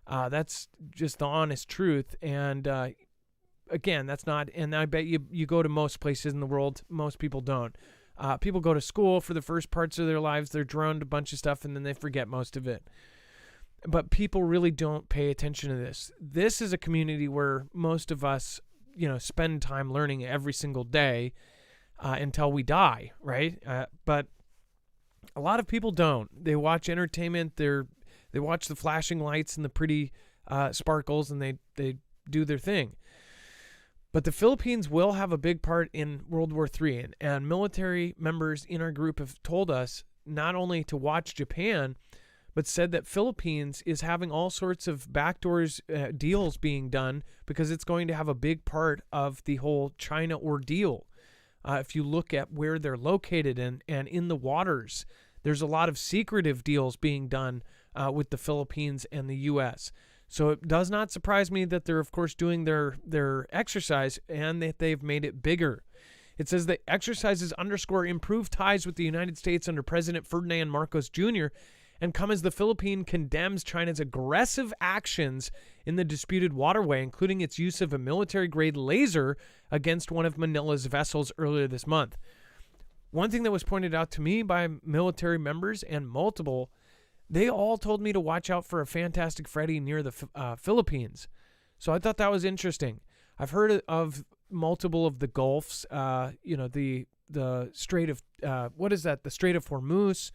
That's just the honest truth. And again, that's not, and I bet you go to most places in the world, most people don't. People go to school for the first parts of their lives, they're droned a bunch of stuff, and then they forget most of it. But people really don't pay attention to this. This is a community where most of us, spend time learning every single day until we die, right? But a lot of people don't. They watch entertainment. They watch the flashing lights and the pretty sparkles, and they do their thing. But the Philippines will have a big part in World War III, and military members in our group have told us not only to watch Japan, but said that Philippines is having all sorts of backdoors deals being done because it's going to have a big part of the whole China ordeal. If you look at where they're located and in the waters, there's a lot of secretive deals being done with the Philippines and the U.S. So it does not surprise me that they're, of course, doing their exercise and that they've made it bigger. It says that exercises underscore improved ties with the United States under President Ferdinand Marcos Jr., and come as the Philippines condemns China's aggressive actions in the disputed waterway, including its use of a military-grade laser against one of Manila's vessels earlier this month. One thing that was pointed out to me by military members and multiple, they all told me to watch out for a Fantastic Freddy near the Philippines. So I thought that was interesting. I've heard of multiple of the Gulfs, the Strait of, the Strait of Hormuz.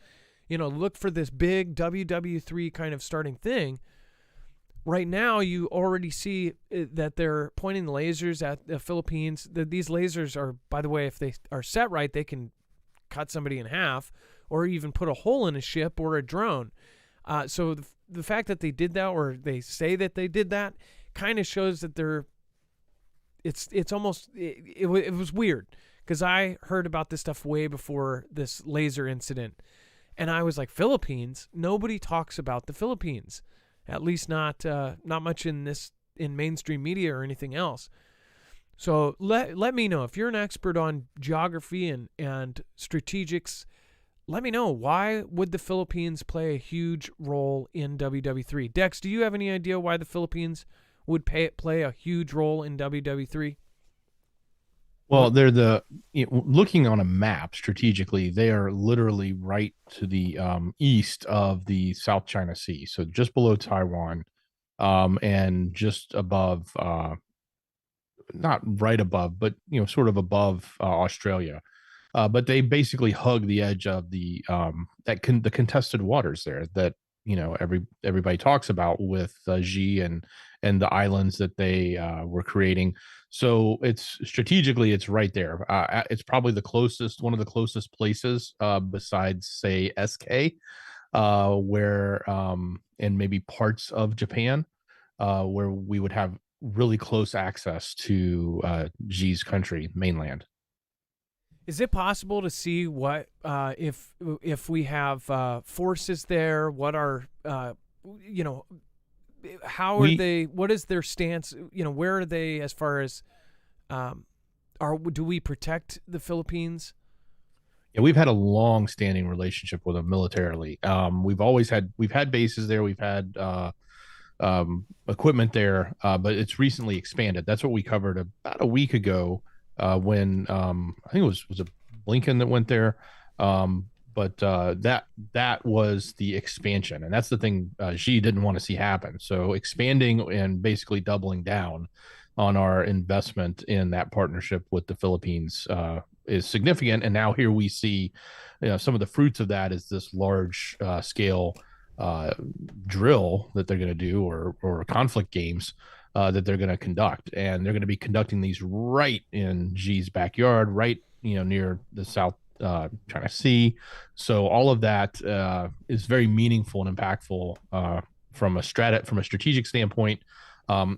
Look for this big WW3 kind of starting thing. Right now, you already see that they're pointing lasers at the Philippines. These lasers are, by the way, if they are set right, they can cut somebody in half or even put a hole in a ship or a drone. So the fact that they did that, or they say that they did that, kind of shows that it's almost, it was weird, because I heard about this stuff way before this laser incident. And I was like, Philippines? Nobody talks about the Philippines, at least not much in mainstream media or anything else. So let me know if you're an expert on geography and strategics. Let me know, why would the Philippines play a huge role in WW3? Dex, do you have any idea why the Philippines would play a huge role in WW3? Well, looking on a map strategically, they are literally right to the east of the South China Sea, so just below Taiwan, and just above, not right above, but sort of above Australia. But they basically hug the edge of the contested waters there that everybody talks about with Xi and the islands that they were creating. So it's strategically, it's right there. It's probably one of the closest places besides, say, SK, where and maybe parts of Japan, where we would have really close access to Xi's country, mainland. Is it possible to see what if we have forces there? What are how are they? What is their stance? Where are they as far as do we protect the Philippines? Yeah, we've had a long-standing relationship with them militarily. We've had bases there. We've had equipment there, but it's recently expanded. That's what we covered about a week ago when I think it was a Blinken that went there. But that was the expansion, and that's the thing Xi didn't want to see happen. So expanding and basically doubling down on our investment in that partnership with the Philippines is significant. And now here we see, some of the fruits of that is this large scale drill that they're going to do, or conflict games that they're going to conduct, and they're going to be conducting these right in Xi's backyard, right near the South China Sea. So all of that is very meaningful and impactful from a strategic standpoint,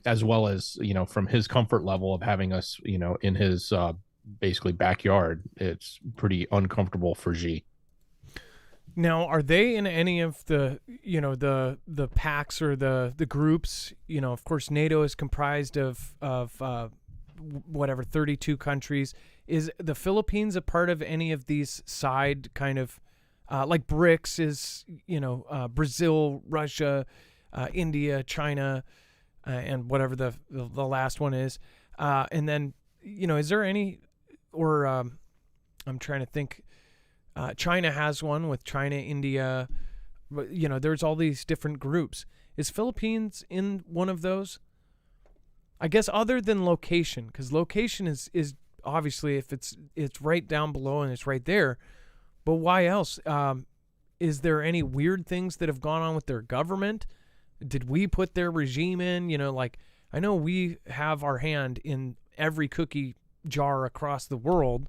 as well as from his comfort level of having us in his basically backyard. It's pretty uncomfortable for Xi. Now, are they in any of the, the packs or the groups? Of course, NATO is comprised of whatever 32 countries. Is the Philippines a part of any of these side kind of like BRICS is, Brazil, Russia, India, China, and whatever the last one is. And then, is there any, or I'm trying to think. China has one with China, India. There's all these different groups. Is Philippines in one of those? I guess other than location, because location is obviously if it's right down below and it's right there. But why else? Is there any weird things that have gone on with their government? Did we put their regime in? I know we have our hand in every cookie jar across the world.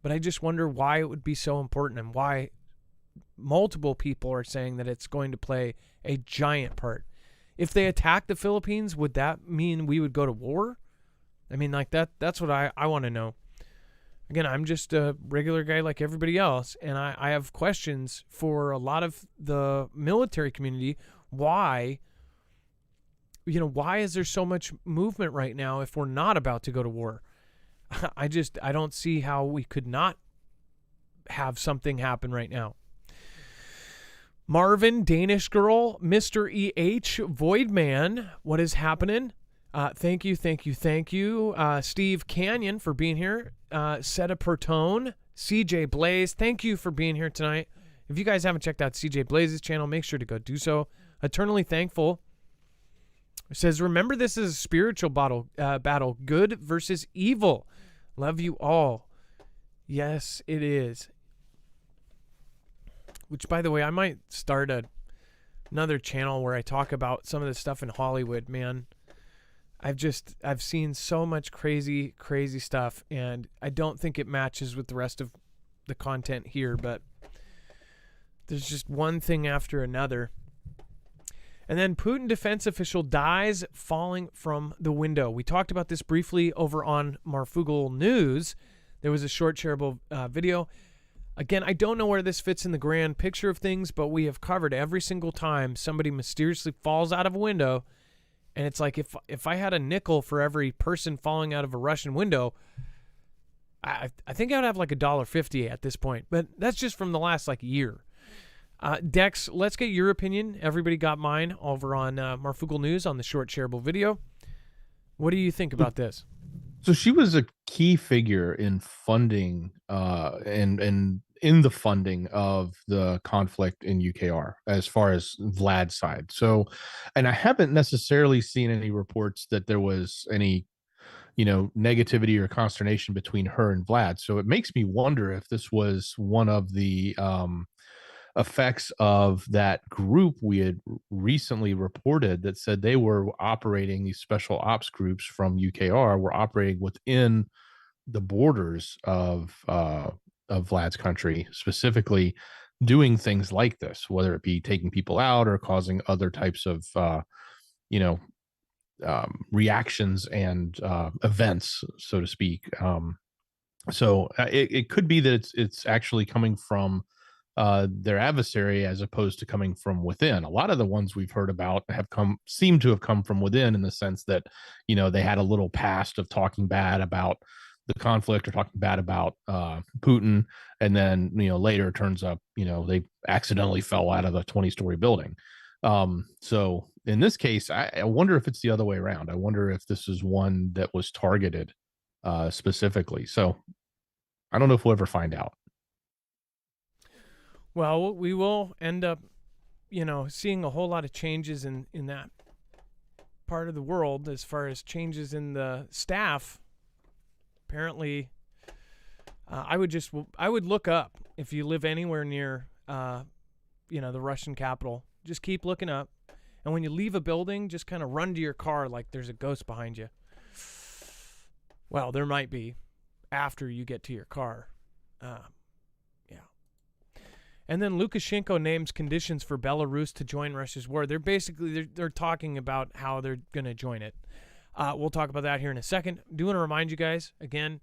But I just wonder why it would be so important and why multiple people are saying that it's going to play a giant part. If they attack the Philippines, would that mean we would go to war? I mean, that's what I want to know. Again, I'm just a regular guy like everybody else, and I have questions for a lot of the military community. Why is there so much movement right now if we're not about to go to war? I don't see how we could not have something happen right now. Marvin, Danish Girl, Mr. EH, Voidman, what is happening? Thank you. Steve Canyon for being here. Seta Pertone, CJ Blaze, thank you for being here tonight. If you guys haven't checked out CJ Blaze's channel, make sure to go do so. Eternally Thankful says, remember this is a spiritual battle, good versus evil. Love you all. Yes, it is. Which, by the way, I might start another channel where I talk about some of the stuff in Hollywood, man. I've seen so much crazy stuff, and I don't think it matches with the rest of the content here, but there's just one thing after another. And then Putin defense official dies falling from the window. We talked about this briefly over on Marfoogle News. There was a short shareable video. Again, I don't know where this fits in the grand picture of things, but we have covered every single time somebody mysteriously falls out of a window. And it's like if I had a nickel for every person falling out of a Russian window, I think I would have like $1.50 at this point. But that's just from the last year. Dex, let's get your opinion. Everybody got mine over on Marfoogle News on the short shareable video. What do you think about this? So she was a key figure in funding and in the funding of the conflict in UKR as far as Vlad's side. So, and I haven't necessarily seen any reports that there was any, negativity or consternation between her and Vlad. So it makes me wonder if this was one of the effects of that group we had recently reported that said they were operating, these special ops groups from UKR were operating within the borders of Vlad's country, specifically doing things like this, whether it be taking people out or causing other types of reactions and events, so to speak. So it could be that it's actually coming from their adversary as opposed to coming from within. A lot of the ones we've heard about seem to have come from within, in the sense that they had a little past of talking bad about the conflict or talking bad about Putin, and then later it turns up they accidentally fell out of a 20-story building. So in this case, I wonder if it's the other way around. I wonder if this is one that was targeted specifically. So I don't know if we'll ever find out. Well, we will end up, seeing a whole lot of changes in that part of the world as far as changes in the staff. Apparently, I would look up if you live anywhere near, the Russian capital. Just keep looking up. And when you leave a building, just kind of run to your car like there's a ghost behind you. Well, there might be after you get to your car. And then Lukashenko names conditions for Belarus to join Russia's war. They're talking about how they're going to join it. We'll talk about that here in a second. Do want to remind you guys, again,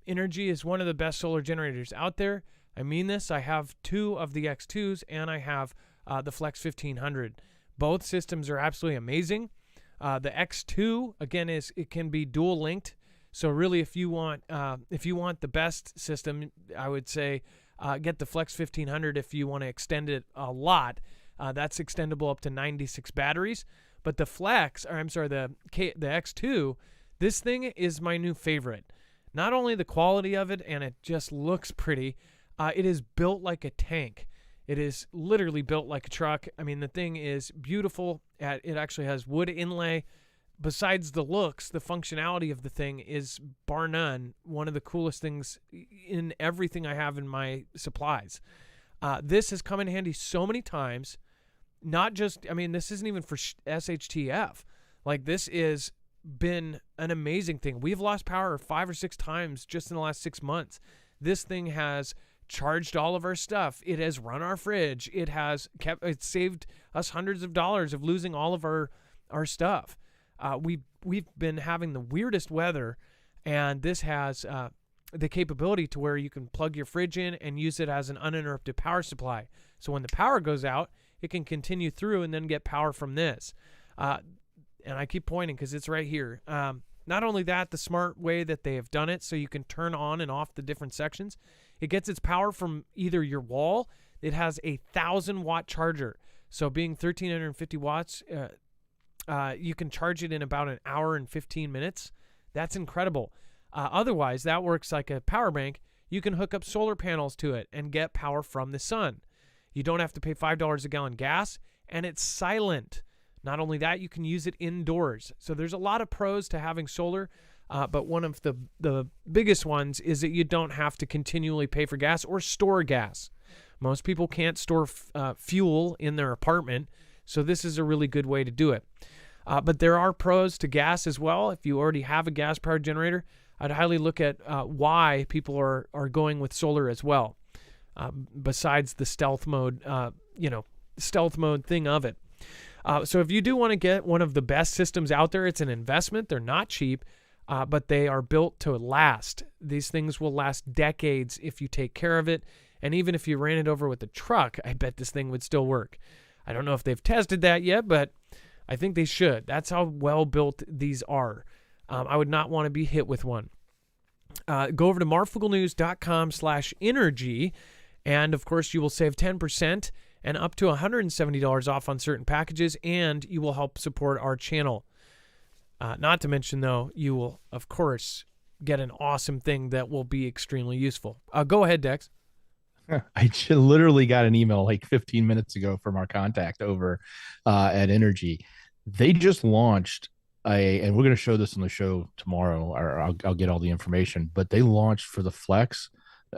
Energy is one of the best solar generators out there. I mean this. I have 2 of the X2s, and I have the Flex 1500. Both systems are absolutely amazing. The X2, again, it can be dual linked. So really, if you want the best system, I would say get the Flex 1500 if you want to extend it a lot. That's extendable up to 96 batteries. But the the X2, this thing is my new favorite. Not only the quality of it, and it just looks pretty, it is built like a tank. It is literally built like a truck. I mean, the thing is beautiful. It actually has wood inlay. Besides the looks, the functionality of the thing is, bar none, one of the coolest things in everything I have in my supplies. This has come in handy so many times. Not just, I mean, this isn't even for SHTF. Like, this has been an amazing thing. We've lost power 5 or 6 times just in the last 6 months. This thing has charged all of our stuff. It has run our fridge. It saved us hundreds of dollars of losing all of our stuff. We've been having the weirdest weather, and this has the capability to where you can plug your fridge in and use it as an uninterrupted power supply. So when the power goes out, it can continue through and then get power from this. And I keep pointing because it's right here. Not only that, the smart way that they have done it, so you can turn on and off the different sections. It gets its power from either your wall. It has a 1,000-watt charger. So being 1,350 watts, you can charge it in about an hour and 15 minutes. That's incredible. Otherwise, that works like a power bank. You can hook up solar panels to it and get power from the sun. You don't have to pay $5 a gallon gas, and it's silent. Not only that, you can use it indoors. So there's a lot of pros to having solar, but one of the biggest ones is that you don't have to continually pay for gas or store gas. Most people can't store fuel in their apartment, so this is a really good way to do it. But there are pros to gas as well. If you already have a gas-powered generator, I'd highly look at why people are going with solar as well, besides the stealth mode thing of it. So if you do want to get one of the best systems out there, it's an investment. They're not cheap, but they are built to last. These things will last decades if you take care of it. And even if you ran it over with a truck, I bet this thing would still work. I don't know if they've tested that yet, but I think they should. That's how well built these are. I would not want to be hit with one. Go over to marfooglenews.com/energy, and of course you will save 10% and up to $170 off on certain packages, and you will help support our channel. Not to mention, though, you will, of course, get an awesome thing that will be extremely useful. Go ahead, Dex. I literally got an email like 15 minutes ago from our contact over at Energy. They just launched and we're going to show this on the show tomorrow, or I'll get all the information, but they launched for the Flex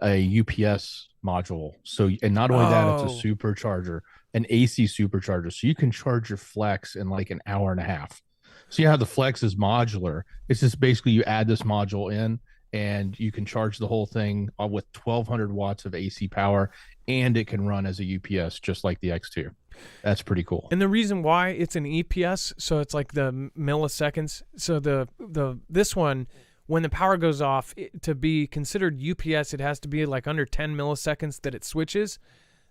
a UPS module. So, and not only that, it's a supercharger, an AC supercharger. So you can charge your Flex in like an hour and a half. So you have the Flex is modular. It's just basically you add this module in and you can charge the whole thing with 1,200 watts of AC power, and it can run as a UPS just like the X2. That's pretty cool. And the reason why it's an EPS, so it's like the milliseconds. So this one, when the power goes off, to be considered UPS, it has to be like under 10 milliseconds that it switches.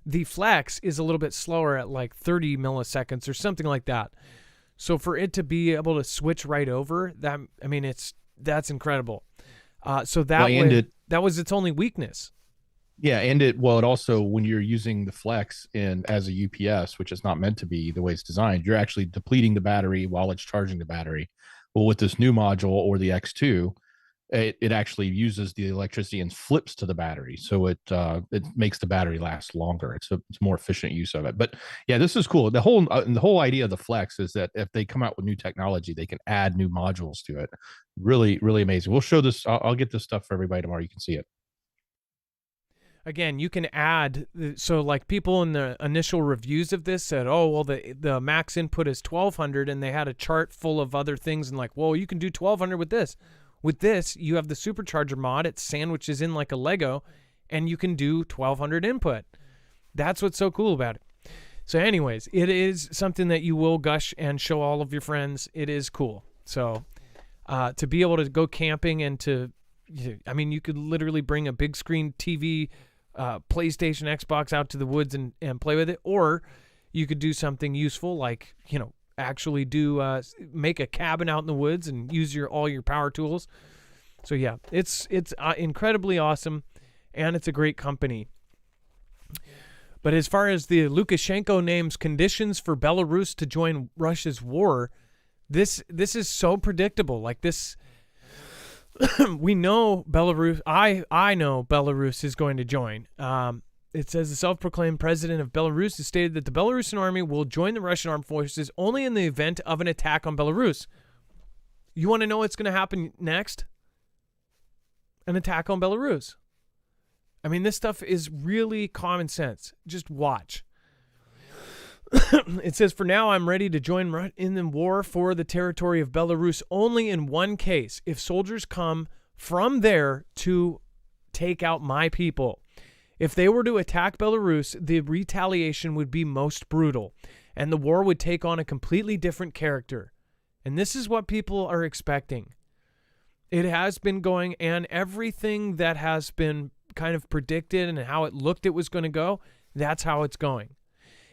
The Flex is a little bit slower at like 30 milliseconds or something like that. So for it to be able to switch right over, that's incredible. So that that was its only weakness. Yeah, and it also, when you're using the Flex as a UPS, which is not meant to be the way it's designed, you're actually depleting the battery while it's charging the battery. Well, with this new module or the X2, it actually uses the electricity and flips to the battery, so it makes the battery last longer. It's more efficient use of it. But yeah, this is cool. The whole idea of the Flex is that if they come out with new technology, they can add new modules to it. Really, really amazing. We'll show this. I'll get this stuff for everybody tomorrow. You can see it. Again, you can add, so like people in the initial reviews of this said, oh, well, the max input is 1,200, and they had a chart full of other things, and like, well, you can do 1,200 with this. With this, you have the supercharger mod. It sandwiches in like a Lego, and you can do 1,200 input. That's what's so cool about it. So anyways, it is something that you will gush and show all of your friends. It is cool. So to be able to go camping and you could literally bring a big screen TV, PlayStation, Xbox out to the woods and play with it. Or you could do something useful like, actually make a cabin out in the woods and use all your power tools. So yeah, it's incredibly awesome, and it's a great company. But as far as the Lukashenko names conditions for Belarus to join Russia's war, this is so predictable. Like this, we know Belarus. I know Belarus is going to join. It says the self-proclaimed president of Belarus has stated that the Belarusian army will join the Russian armed forces only in the event of an attack on Belarus. You want to know what's going to happen next? An attack on Belarus. I mean, this stuff is really common sense. Just watch. It says, for now, I'm ready to join in the war for the territory of Belarus only in one case, if soldiers come from there to take out my people. If they were to attack Belarus, the retaliation would be most brutal, and the war would take on a completely different character. And this is what people are expecting. It has been going, and everything that has been kind of predicted and how it looked it was going to go, that's how it's going.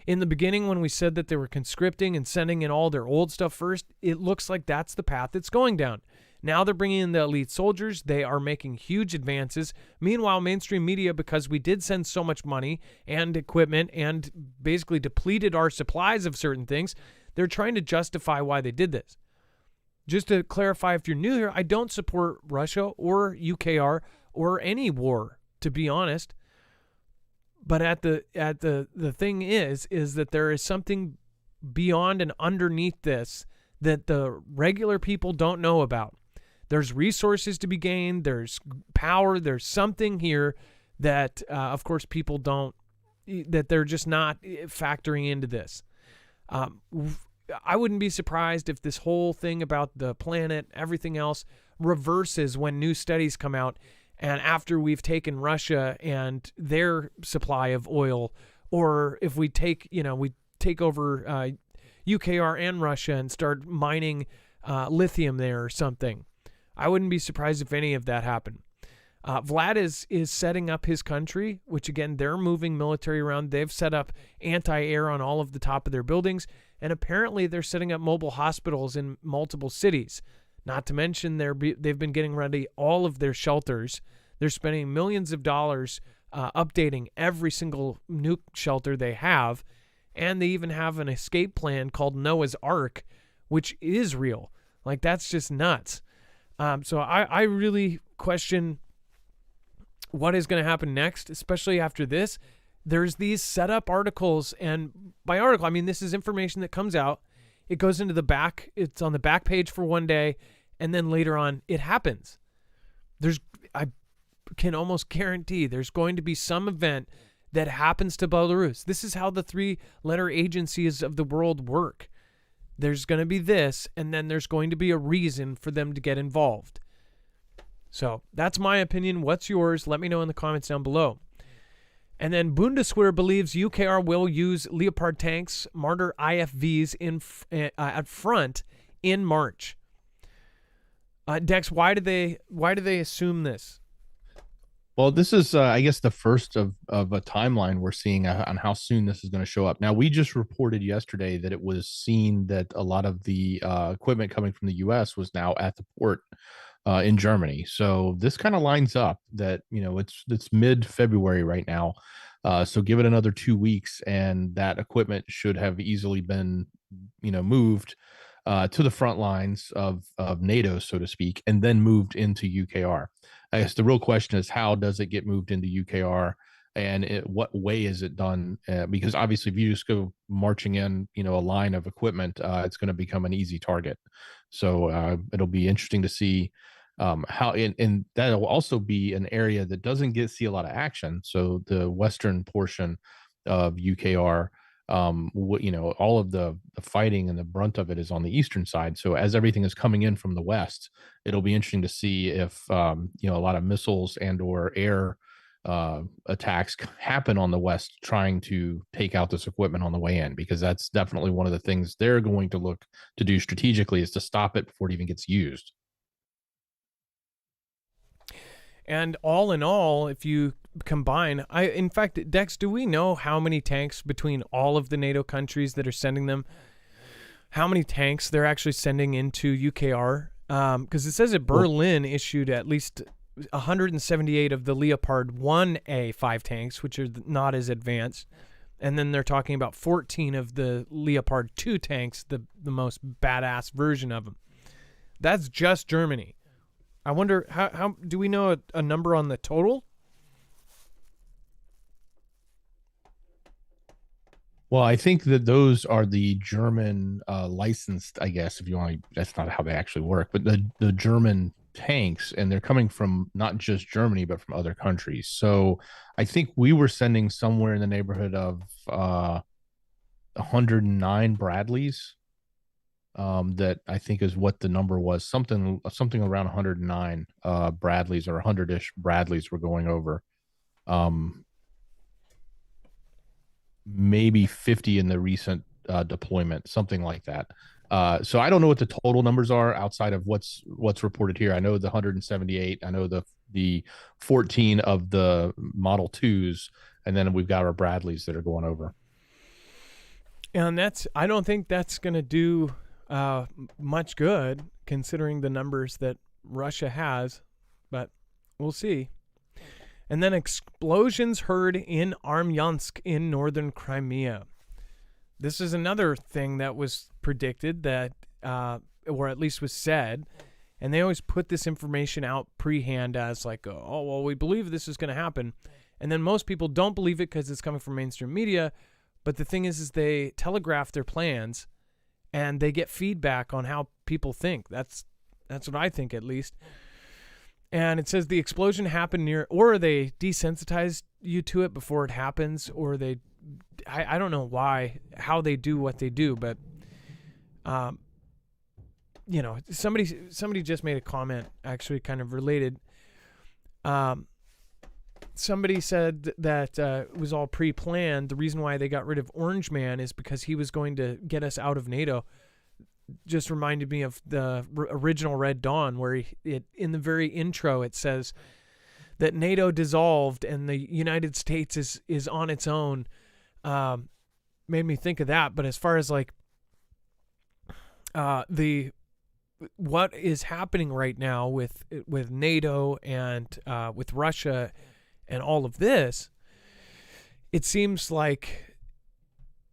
In the beginning, when we said that they were conscripting and sending in all their old stuff first, it looks like that's the path it's going down. Now they're bringing in the elite soldiers. They are making huge advances. Meanwhile, mainstream media, because we did send so much money and equipment and basically depleted our supplies of certain things, they're trying to justify why they did this. Just to clarify, if you're new here, I don't support Russia or UKR or any war, to be honest. But the thing is that there is something beyond and underneath this that the regular people don't know about. There's resources to be gained. There's power. There's something here that, of course, people don't, that they're just not factoring into this. I wouldn't be surprised if this whole thing about the planet, everything else, reverses when new studies come out. And after we've taken Russia and their supply of oil, or if we take over UKR and Russia and start mining lithium there or something, I wouldn't be surprised if any of that happened. Vlad is setting up his country, which again, they're moving military around. They've set up anti-air on all of the top of their buildings. And apparently they're setting up mobile hospitals in multiple cities. Not to mention they've been getting ready all of their shelters. They're spending millions of dollars updating every single nuke shelter they have. And they even have an escape plan called Noah's Ark, which is real. Like, that's just nuts. So I really question what is going to happen next, especially after this. There's these setup articles, and by article, I mean this is information that comes out. It goes into the back. It's on the back page for one day, and then later on, it happens. I can almost guarantee there's going to be some event that happens to Belarus. This is how the three-letter agencies of the world work. There's going to be this, and then there's going to be a reason for them to get involved. So that's my opinion. What's yours? Let me know in the comments down below. And then Bundeswehr believes UKR will use Leopard tanks, Marder IFVs at front in March. Dex, why do they assume this? Well, this is, I guess, the first of a timeline we're seeing on how soon this is going to show up. Now, we just reported yesterday that it was seen that a lot of the equipment coming from the U.S. was now at the port in Germany. So this kind of lines up that, it's mid-February right now. So give it another 2 weeks, and that equipment should have easily been, moved to the front lines of NATO, so to speak, and then moved into UKR. I guess the real question is, how does it get moved into UKR, and what way is it done? Because obviously, if you just go marching in, a line of equipment, it's going to become an easy target. So it'll be interesting to see how, and that'll also be an area that doesn't see a lot of action. So the western portion of UKR, all of the fighting and the brunt of it is on the eastern side. So as everything is coming in from the west, it'll be interesting to see if a lot of missiles and or air attacks happen on the West, trying to take out this equipment on the way in, because that's definitely one of the things they're going to look to do strategically, is to stop it before it even gets used. And all in all, if you combine, in fact, Dex, do we know how many tanks between all of the NATO countries that are sending them? How many tanks they're actually sending into UKR? Because it says that Berlin issued at least 178 of the Leopard 1A 5 tanks, which are not as advanced. And then they're talking about 14 of the Leopard 2 tanks, the most badass version of them. That's just Germany. I wonder, how do we know a number on the total? Well, I think that those are the German licensed, I guess, if you want to, that's not how they actually work, but the German tanks, and they're coming from not just Germany, but from other countries. So I think we were sending somewhere in the neighborhood of 109 Bradleys. That I think is what the number was. Something around 109 Bradleys, or 100-ish Bradleys were going over. Maybe 50 in the recent deployment, something like that. So I don't know what the total numbers are outside of what's reported here. I know the 178. I know the 14 of the Model 2s, and then we've got our Bradleys that are going over. And I don't think that's going to do much good, considering the numbers that Russia has, but we'll see. And then explosions heard in Armyansk in northern Crimea. This is another thing that was predicted, that, or at least was said, and they always put this information out pre-hand as like, oh, well, we believe this is going to happen. And then most people don't believe it because it's coming from mainstream media. But the thing is they telegraph their plans, and they get feedback on how people think. That's what I think, at least. And it says the explosion happened near, or they desensitized you to it before it happens, or I don't know how they do what they do, but, somebody just made a comment, actually kind of related. Somebody said that it was all pre-planned. The reason why they got rid of Orange Man is because he was going to get us out of NATO. Just reminded me of the original Red Dawn, where in the very intro it says that NATO dissolved and the United States is on its own. Made me think of that. But as far as like what is happening right now with NATO and with Russia and all of this, it seems like,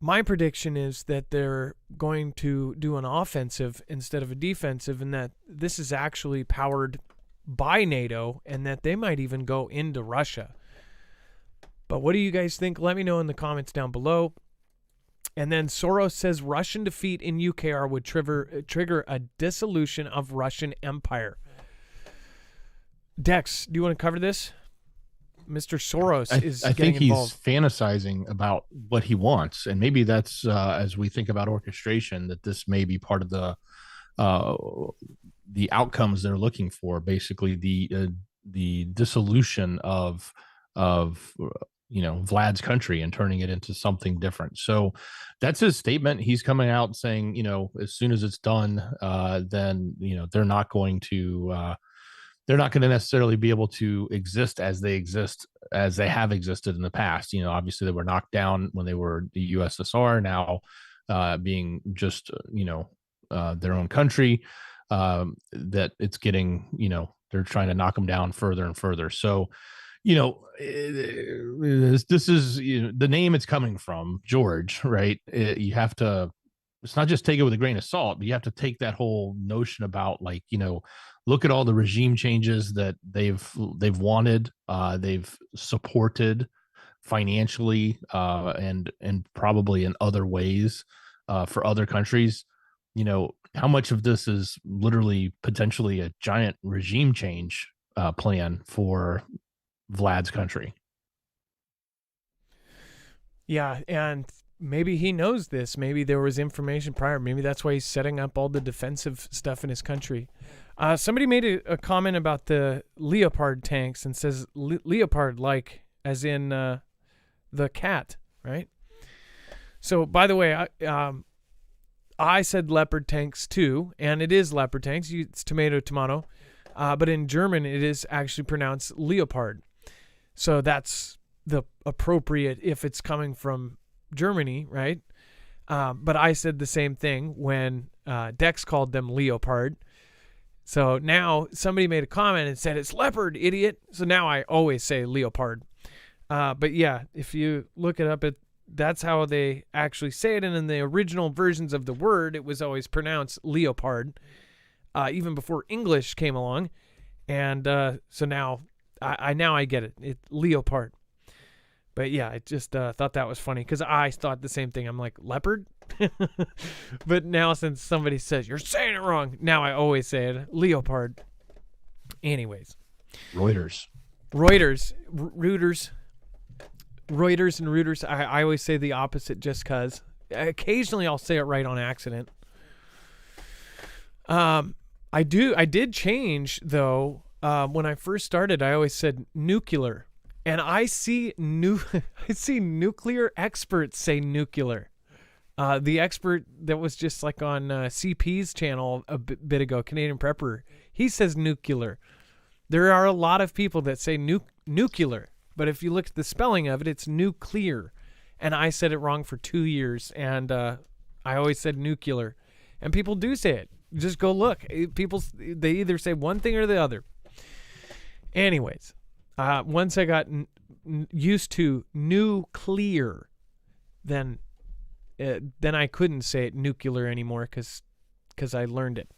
my prediction is that they're going to do an offensive instead of a defensive, and that this is actually powered by NATO, and that they might even go into Russia. But what do you guys think? Let me know in the comments down below. And then Soros says Russian defeat in UKR would trigger a dissolution of Russian empire. Dex, do you want to cover this? Mr. Soros is I getting think involved. He's fantasizing about what he wants, and maybe that's as we think about orchestration, that this may be part of the outcomes they're looking for. Basically, the dissolution of Vlad's country and turning it into something different. So that's his statement. He's coming out saying, as soon as it's done, then they're not going to necessarily be able to exist as they have existed in the past. Obviously they were knocked down when they were the USSR, now being just, their own country, that it's getting, they're trying to knock them down further and further. So, this is the name it's coming from, George, right? You have to, it's not just take it with a grain of salt, but you have to take that whole notion about, like, look at all the regime changes that they've wanted, they've supported financially, and probably in other ways, for other countries. How much of this is literally potentially a giant regime change plan for Vlad's country? Yeah, and maybe he knows this. Maybe there was information prior. Maybe that's why he's setting up all the defensive stuff in his country. Somebody made a comment about the Leopard tanks and says Leopard, like as in the cat, right? So, by the way, I said leopard tanks too, and it is leopard tanks. It's tomato. But in German, it is actually pronounced Leopard. So that's the appropriate if it's coming from Germany, right? But I said the same thing when Dex called them Leopard. So now somebody made a comment and said, it's leopard, idiot. So now I always say Leopard. But yeah, if you look it up, that's how they actually say it. And in the original versions of the word, it was always pronounced Leopard, even before English came along. And so now I get it. It's Leopard. But yeah, I just thought that was funny because I thought the same thing. I'm like, leopard? But now since somebody says, you're saying it wrong, now I always say it, Leopard. Anyways. Reuters. Reuters and Reuters. I always say the opposite just because. Occasionally I'll say it right on accident. I did change, though. When I first started, I always said nuclear. And I see nuclear experts say nuclear. The expert that was just like on CP's channel a bit ago, Canadian Prepper, he says nuclear. There are a lot of people that say nuclear, but if you look at the spelling of it, it's nuclear. And I said it wrong for 2 years, and I always said nuclear. And people do say it. Just go look. People, they either say one thing or the other. Anyways, once I got used to nuclear, then I couldn't say it nuclear anymore because I learned it.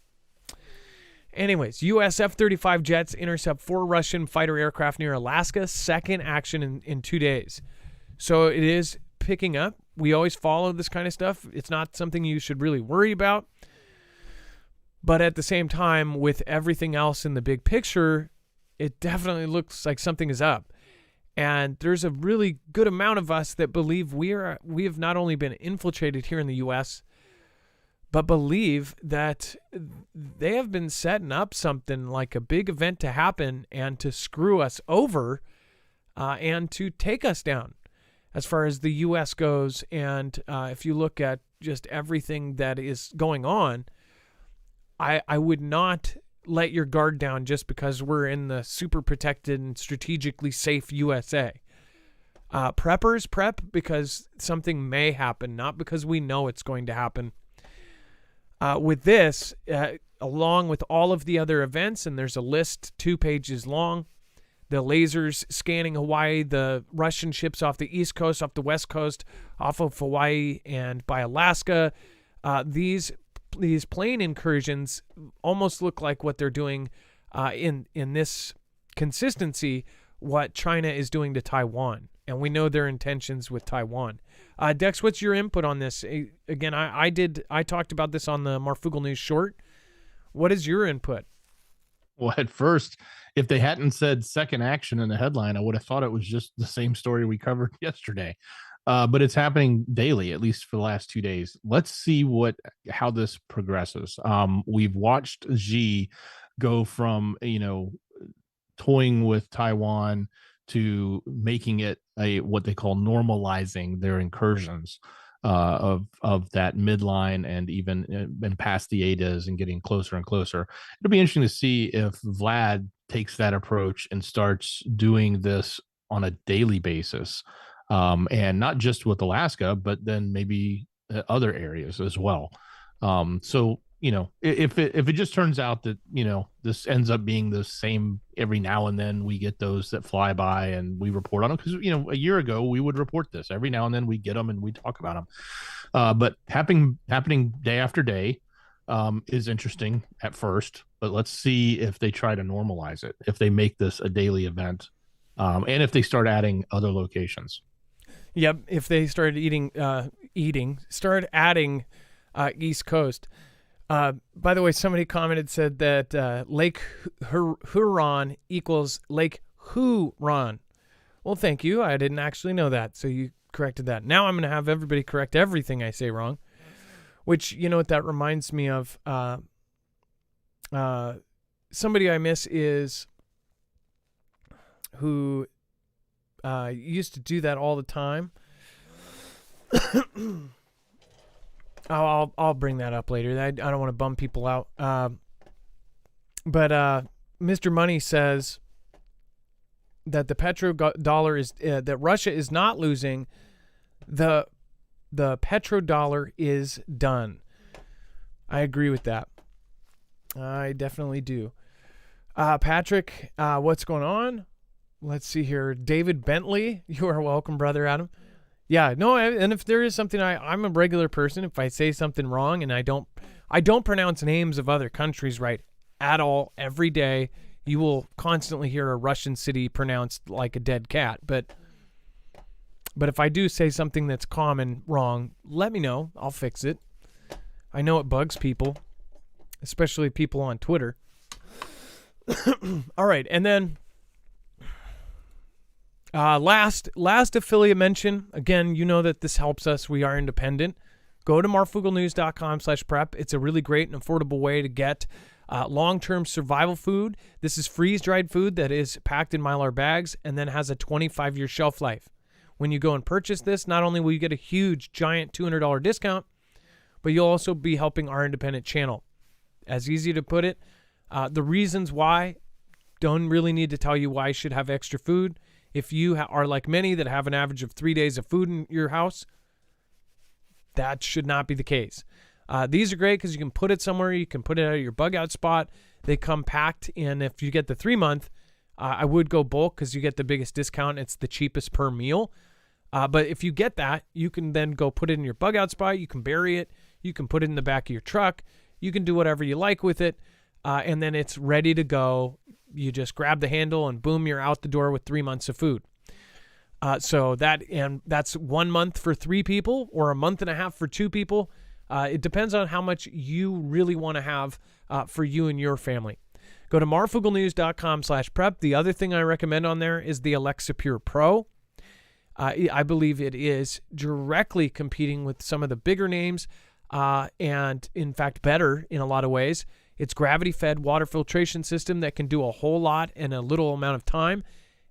Anyways, U.S. F-35 jets intercept 4 Russian fighter aircraft near Alaska. Second action in 2 days. So it is picking up. We always follow this kind of stuff. It's not something you should really worry about. But at the same time, with everything else in the big picture, it definitely looks like something is up. And there's a really good amount of us that believe we have not only been infiltrated here in the U.S., but believe that they have been setting up something like a big event to happen and to screw us over and to take us down as far as the U.S. goes. And if you look at just everything that is going on, I would not let your guard down just because we're in the super protected and strategically safe USA. Preppers prep because something may happen, not because we know it's going to happen. With this, along with all of the other events, and there's a list 2 pages long, the lasers scanning Hawaii, the Russian ships off the East Coast, off the West Coast, off of Hawaii, and by Alaska, these plane incursions almost look like what they're doing in this consistency, what China is doing to Taiwan. And we know their intentions with Taiwan. Dex, what's your input on this? Again, I talked about this on the Marfoogle News short. What is your input? Well, at first, if they hadn't said second action in the headline, I would have thought it was just the same story we covered yesterday. But it's happening daily, at least for the last 2 days. Let's see how this progresses. We've watched Xi go from, toying with Taiwan to making it what they call normalizing their incursions of that midline and even and past the ADAs and getting closer and closer. It'll be interesting to see if Vlad takes that approach and starts doing this on a daily basis. And not just with Alaska, but then maybe other areas as well. So, if it just turns out that, this ends up being the same every now and then, we get those that fly by and we report on them. Because, a year ago, we would report this. Every now and then we get them and we talk about them. But happening day after day is interesting at first. But let's see if they try to normalize it, if they make this a daily event, and if they start adding other locations. Yep, if they started adding East Coast. By the way, somebody said that Lake Huron equals Lake Huron. Well, thank you. I didn't actually know that. So you corrected that. Now I'm going to have everybody correct everything I say wrong, which, you know what that reminds me of? Somebody I miss is who used to do that all the time. I'll bring that up later. I don't want to bum people out. But Mr. Money says that the petrodollar is that Russia is not losing. The petrodollar is done. I agree with that. I definitely do. Patrick, what's going on? Let's see here. David Bentley, you are welcome, brother Adam. Yeah, no, and if there is something, I'm a regular person. If I say something wrong, and I don't pronounce names of other countries right at all every day, you will constantly hear a Russian city pronounced like a dead cat. But if I do say something that's common wrong, let me know. I'll fix it. I know it bugs people, especially people on Twitter. All right, and then last affiliate mention. Again, you know that this helps us. We are independent. Go to marfooglenews.com/prep. It's a really great and affordable way to get long-term survival food. This is freeze-dried food that is packed in Mylar bags and then has a 25-year shelf life. When you go and purchase this, not only will you get a huge, giant $200 discount, but you'll also be helping our independent channel. As easy to put it, the reasons why, don't really need to tell you why you should have extra food. If you are like many that have an average of 3 days of food in your house, that should not be the case. These are great because you can put it somewhere. You can put it at your bug out spot. They come packed, and if you get the 3-month, I would go bulk because you get the biggest discount. It's the cheapest per meal. But if you get that, you can then go put it in your bug out spot. You can bury it. You can put it in the back of your truck. You can do whatever you like with it, and then it's ready to go. You just grab the handle, and boom, you're out the door with 3 months of food. So that's 1 month for 3 people or a month and a half for 2 people. It depends on how much you really want to have for you and your family. Go to marfooglenews.com/prep. The other thing I recommend on there is the Alexa Pure Pro. I believe it is directly competing with some of the bigger names, and in fact better in a lot of ways. It's gravity-fed water filtration system that can do a whole lot in a little amount of time,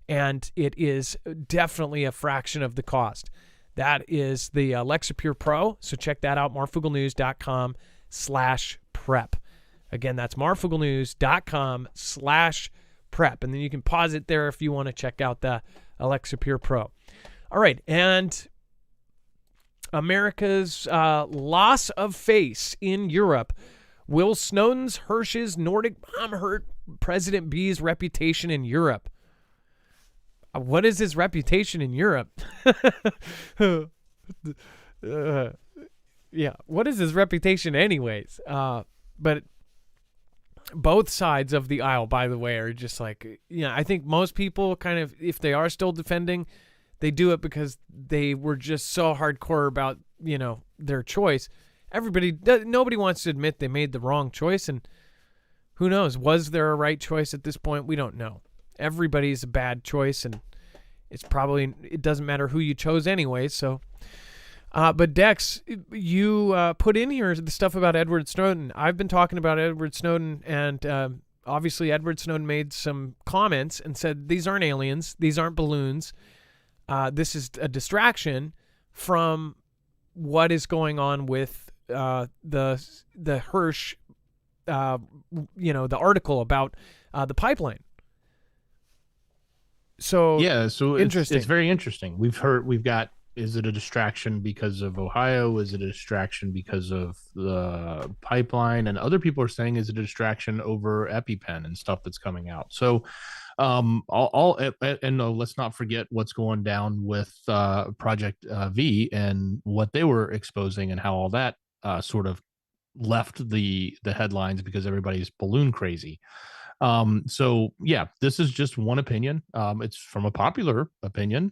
and it is definitely a fraction of the cost. That is the Alexa Pure Pro, so check that out, marfooglenews.com/prep. Again, that's marfooglenews.com/prep, and then you can pause it there if you want to check out the Alexa Pure Pro. All right, and America's loss of face in Europe. Will Snowden's, Hersh's, Nordic bomb hurt President B's reputation in Europe? What is his reputation in Europe? Yeah, what is his reputation anyways? But both sides of the aisle, by the way, are just like, I think most people kind of, if they are still defending, they do it because they were just so hardcore about, their choice. Nobody wants to admit they made the wrong choice, and who knows? Was there a right choice at this point? We don't know. Everybody's a bad choice, and it doesn't matter who you chose anyway. So, but Dex, you put in here the stuff about Edward Snowden. I've been talking about Edward Snowden, and obviously Edward Snowden made some comments and said these aren't aliens, these aren't balloons. This is a distraction from what is going on with the Hirsch, the article about the pipeline. So interesting. It's very interesting. We've got, is it a distraction because of Ohio? Is it a distraction because of the pipeline? And other people are saying, is it a distraction over EpiPen and stuff that's coming out? So let's not forget what's going down with Project V and what they were exposing and how all that sort of left the headlines because everybody's balloon crazy. So yeah, this is just one opinion. It's from a popular opinion,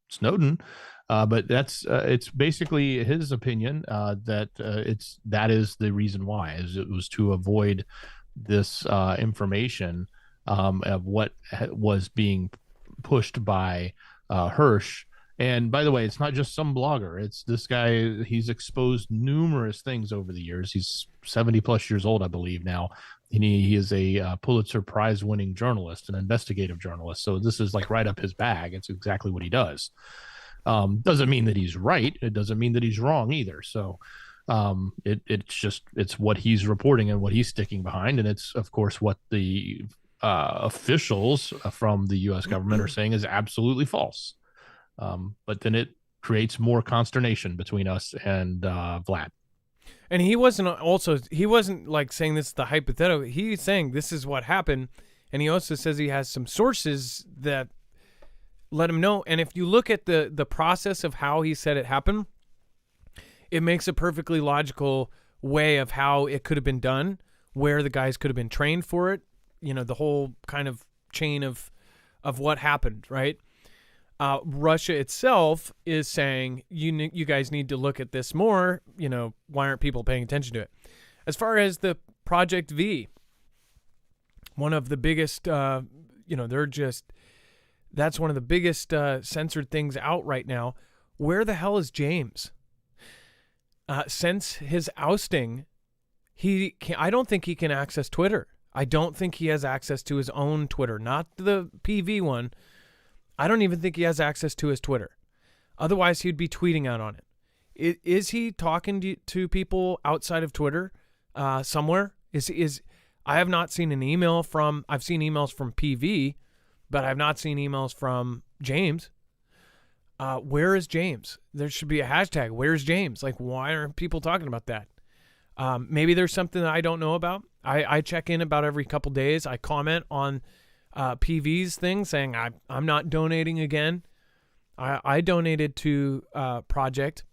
Snowden, but it's basically his opinion that is the reason why, is it was to avoid this information of what was being pushed by Hirsch And by the way, it's not just some blogger. It's this guy. He's exposed numerous things over the years. He's 70 plus years old, I believe now. And he is a Pulitzer Prize winning journalist, an investigative journalist. So this is like right up his bag. It's exactly what he does. Doesn't mean that he's right. It doesn't mean that he's wrong either. So it's what he's reporting and what he's sticking behind. And it's, of course, what the officials from the U.S. government are saying is absolutely false. But then it creates more consternation between us and Vlad. And he wasn't like saying this is the hypothetical. He's saying this is what happened. And he also says he has some sources that let him know. And if you look at the process of how he said it happened, it makes a perfectly logical way of how it could have been done, where the guys could have been trained for it. You know, the whole kind of chain of what happened, right? Russia itself is saying, you guys need to look at this more. You know, why aren't people paying attention to it? As far as the Project V, one of the biggest, that's one of the biggest censored things out right now. Where the hell is James? Since his ousting, I don't think he can access Twitter. I don't think he has access to his own Twitter, not the PV one. I don't even think he has access to his Twitter. Otherwise, he'd be tweeting out on it. Is he talking to people outside of Twitter somewhere? I have not seen an email from. I've seen emails from PV, but I've not seen emails from James. Where is James? There should be a hashtag. Where's James? Like, why aren't people talking about that? Maybe there's something that I don't know about. I check in about every couple days. I comment on PV's thing saying I'm not donating again. I donated to Project,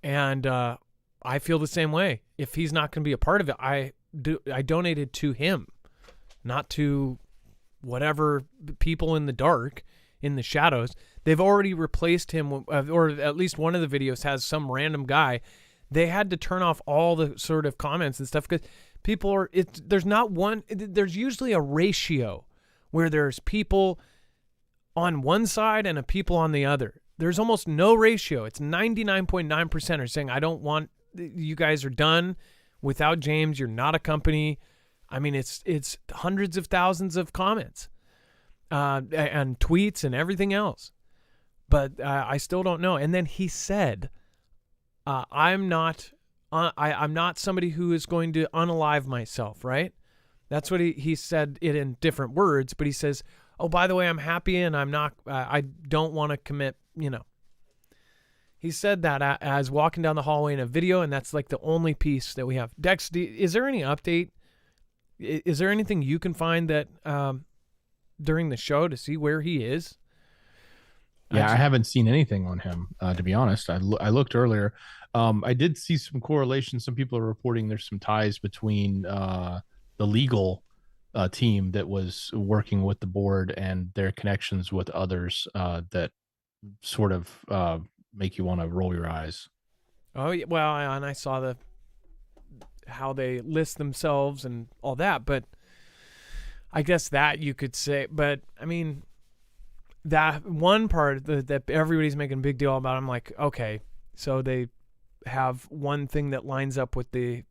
and I feel the same way. If he's not going to be a part of it, I donated to him, not to whatever people in the dark, in the shadows. They've already replaced him, or at least one of the videos has some random guy. They had to turn off all the sort of comments and stuff because people are, there's usually a ratio where there's people on one side and a people on the other. There's almost no ratio. It's 99.9% are saying, I don't want, you guys are done. Without James, you're not a company. I mean, it's hundreds of thousands of comments and tweets and everything else. But I still don't know. And then he said, I'm not somebody who is going to unalive myself, right? That's what he said it in different words, but he says, oh, by the way, I'm happy and I don't want to commit, He said that as walking down the hallway in a video, and that's like the only piece that we have. Dex, is there any update? Is there anything you can find that during the show to see where he is? Yeah, I haven't seen anything on him, to be honest. I looked earlier. I did see some correlation. Some people are reporting there's some ties between the legal team that was working with the board and their connections with others that sort of make you want to roll your eyes. Oh, yeah. Well, and I saw how they list themselves and all that, but I guess that you could say. But I mean, that one part that everybody's making a big deal about, I'm like, okay, so they have one thing that lines up with the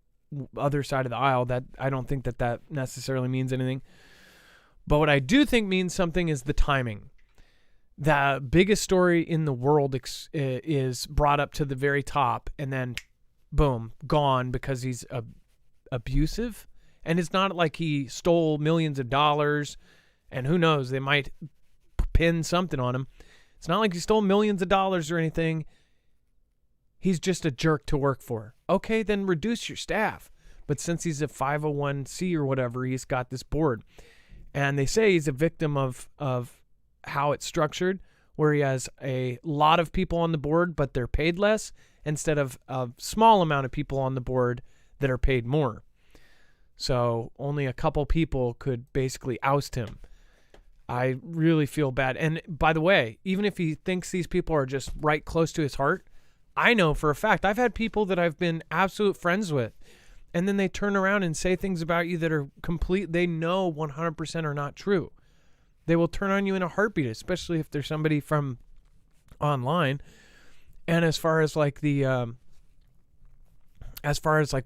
other side of the aisle. That I don't think that necessarily means anything. But what I do think means something is the timing. The biggest story in the world is brought up to the very top, and then boom, gone because he's abusive. And it's not like he stole millions of dollars, and who knows, they might pin something on him. It's not like he stole millions of dollars or anything. He's just a jerk to work for. Okay, then reduce your staff. But since he's a 501c or whatever, he's got this board. And they say he's a victim of how it's structured, where he has a lot of people on the board, but they're paid less, instead of a small amount of people on the board that are paid more. So only a couple people could basically oust him. I really feel bad. And by the way, even if he thinks these people are just right close to his heart, I know for a fact, I've had people that I've been absolute friends with, and then they turn around and say things about you that are they know 100% are not true. They will turn on you in a heartbeat, especially if there's somebody from online. And as far as like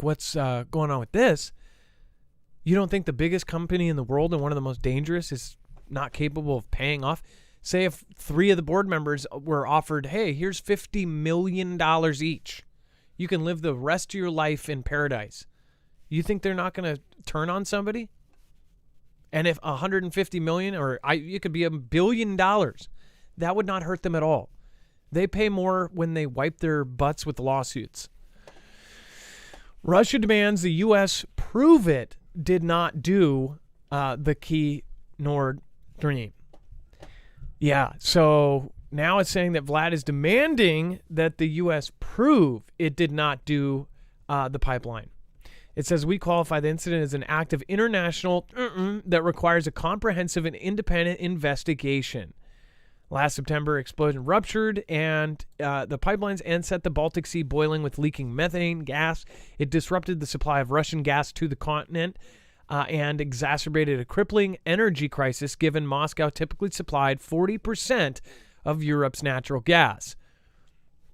what's going on with this, you don't think the biggest company in the world and one of the most dangerous is not capable of paying off? Say if 3 of the board members were offered, hey, here's $50 million each. You can live the rest of your life in paradise. You think they're not going to turn on somebody? And if 150 million, or it could be $1 billion, that would not hurt them at all. They pay more when they wipe their butts with lawsuits. Russia demands the U.S. prove it did not do the key Nord Stream. Yeah, so now it's saying that Vlad is demanding that the U.S. prove it did not do the pipeline. It says we qualify the incident as an act of international that requires a comprehensive and independent investigation. Last September, explosion ruptured and the pipelines and set the Baltic Sea boiling with leaking methane gas. It disrupted the supply of Russian gas to the continent and exacerbated a crippling energy crisis, given Moscow typically supplied 40% of Europe's natural gas.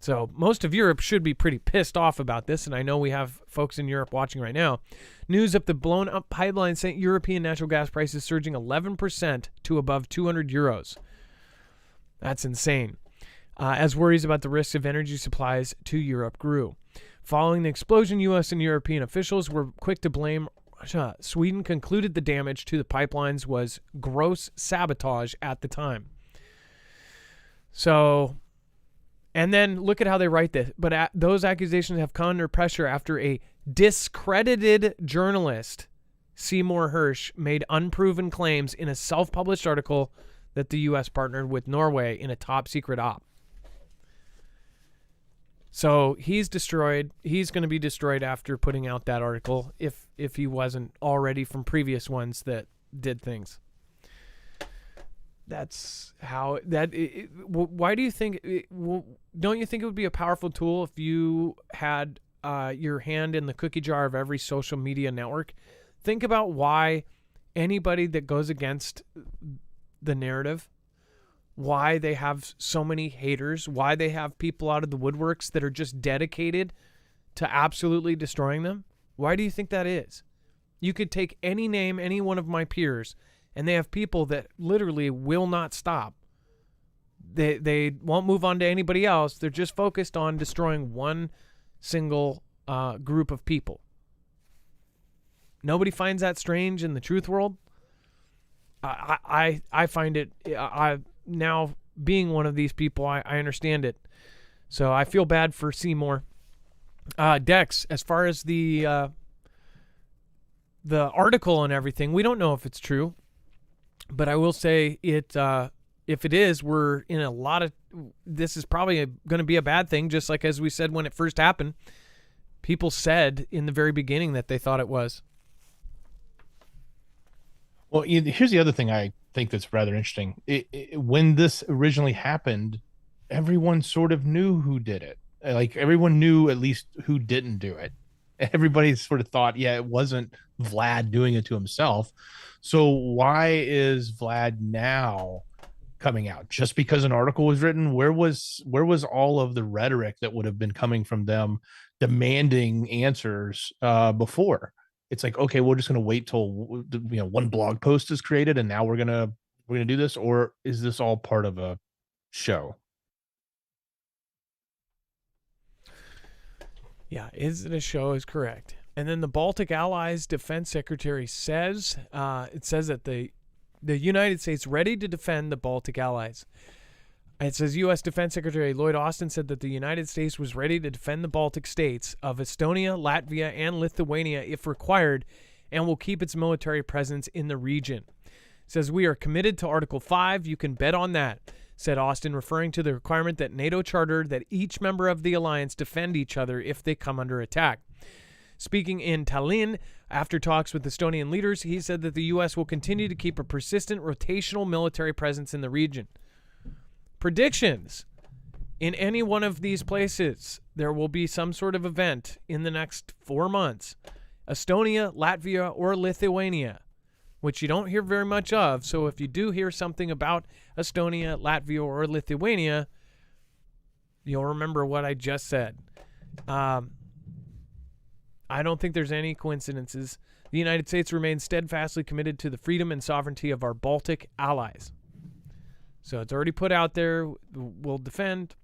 So most of Europe should be pretty pissed off about this, and I know we have folks in Europe watching right now. News of the blown-up pipeline sent European natural gas prices surging 11% to above 200 euros. That's insane. As worries about the risks of energy supplies to Europe grew. Following the explosion, U.S. and European officials were quick to blame Russia. Sweden concluded the damage to the pipelines was gross sabotage at the time. So, and then look at how they write this. But those accusations have come under pressure after a discredited journalist, Seymour Hersh, made unproven claims in a self-published article that the U.S. partnered with Norway in a top-secret op. So he's destroyed. He's going to be destroyed after putting out that article, if he wasn't already from previous ones that did things. That's how that. Why do you think? Don't you think it would be a powerful tool if you had your hand in the cookie jar of every social media network? Think about why anybody that goes against the narrative, why they have so many haters, why they have people out of the woodworks that are just dedicated to absolutely destroying them. Why do you think that is? You could take any name, any one of my peers, and they have people that literally will not stop. They won't move on to anybody else. They're just focused on destroying one single group of people. Nobody finds that strange in the truth world. I find it. Now being one of these people, I understand it. So I feel bad for Seymour. Dex, as far as the article and everything, we don't know if it's true, but I will say it. If it is, we're in a lot of. This is probably going to be a bad thing, just like as we said when it first happened. People said in the very beginning that they thought it was. Well, here's the other thing I think that's rather interesting. When this originally happened, everyone sort of knew who did it. Like everyone knew at least who didn't do it. Everybody sort of thought, yeah, it wasn't Vlad doing it to himself. So why is Vlad now coming out? Just because an article was written? Where was all of the rhetoric that would have been coming from them demanding answers before? It's like, okay, we're just going to wait till one blog post is created and now we're going to do this, or is this all part of a show? Yeah, is it a show is correct. And then the Baltic Allies Defense Secretary says, it says that the United States ready to defend the Baltic Allies. It says U.S. Defense Secretary Lloyd Austin said that the United States was ready to defend the Baltic states of Estonia, Latvia, and Lithuania if required, and will keep its military presence in the region. It says we are committed to Article 5. You can bet on that, said Austin, referring to the requirement that NATO chartered that each member of the alliance defend each other if they come under attack. Speaking in Tallinn after talks with Estonian leaders, he said that the U.S. will continue to keep a persistent rotational military presence in the region. Predictions. In any one of these places, there will be some sort of event in the next 4 months. Estonia, Latvia, or Lithuania. which you don't hear very much of. So if you do hear something about Estonia, Latvia, or Lithuania, you'll remember what I just said. I don't think there's any coincidences. The United States remains steadfastly committed to the freedom and sovereignty of our Baltic allies. So it's already put out there. We'll defend.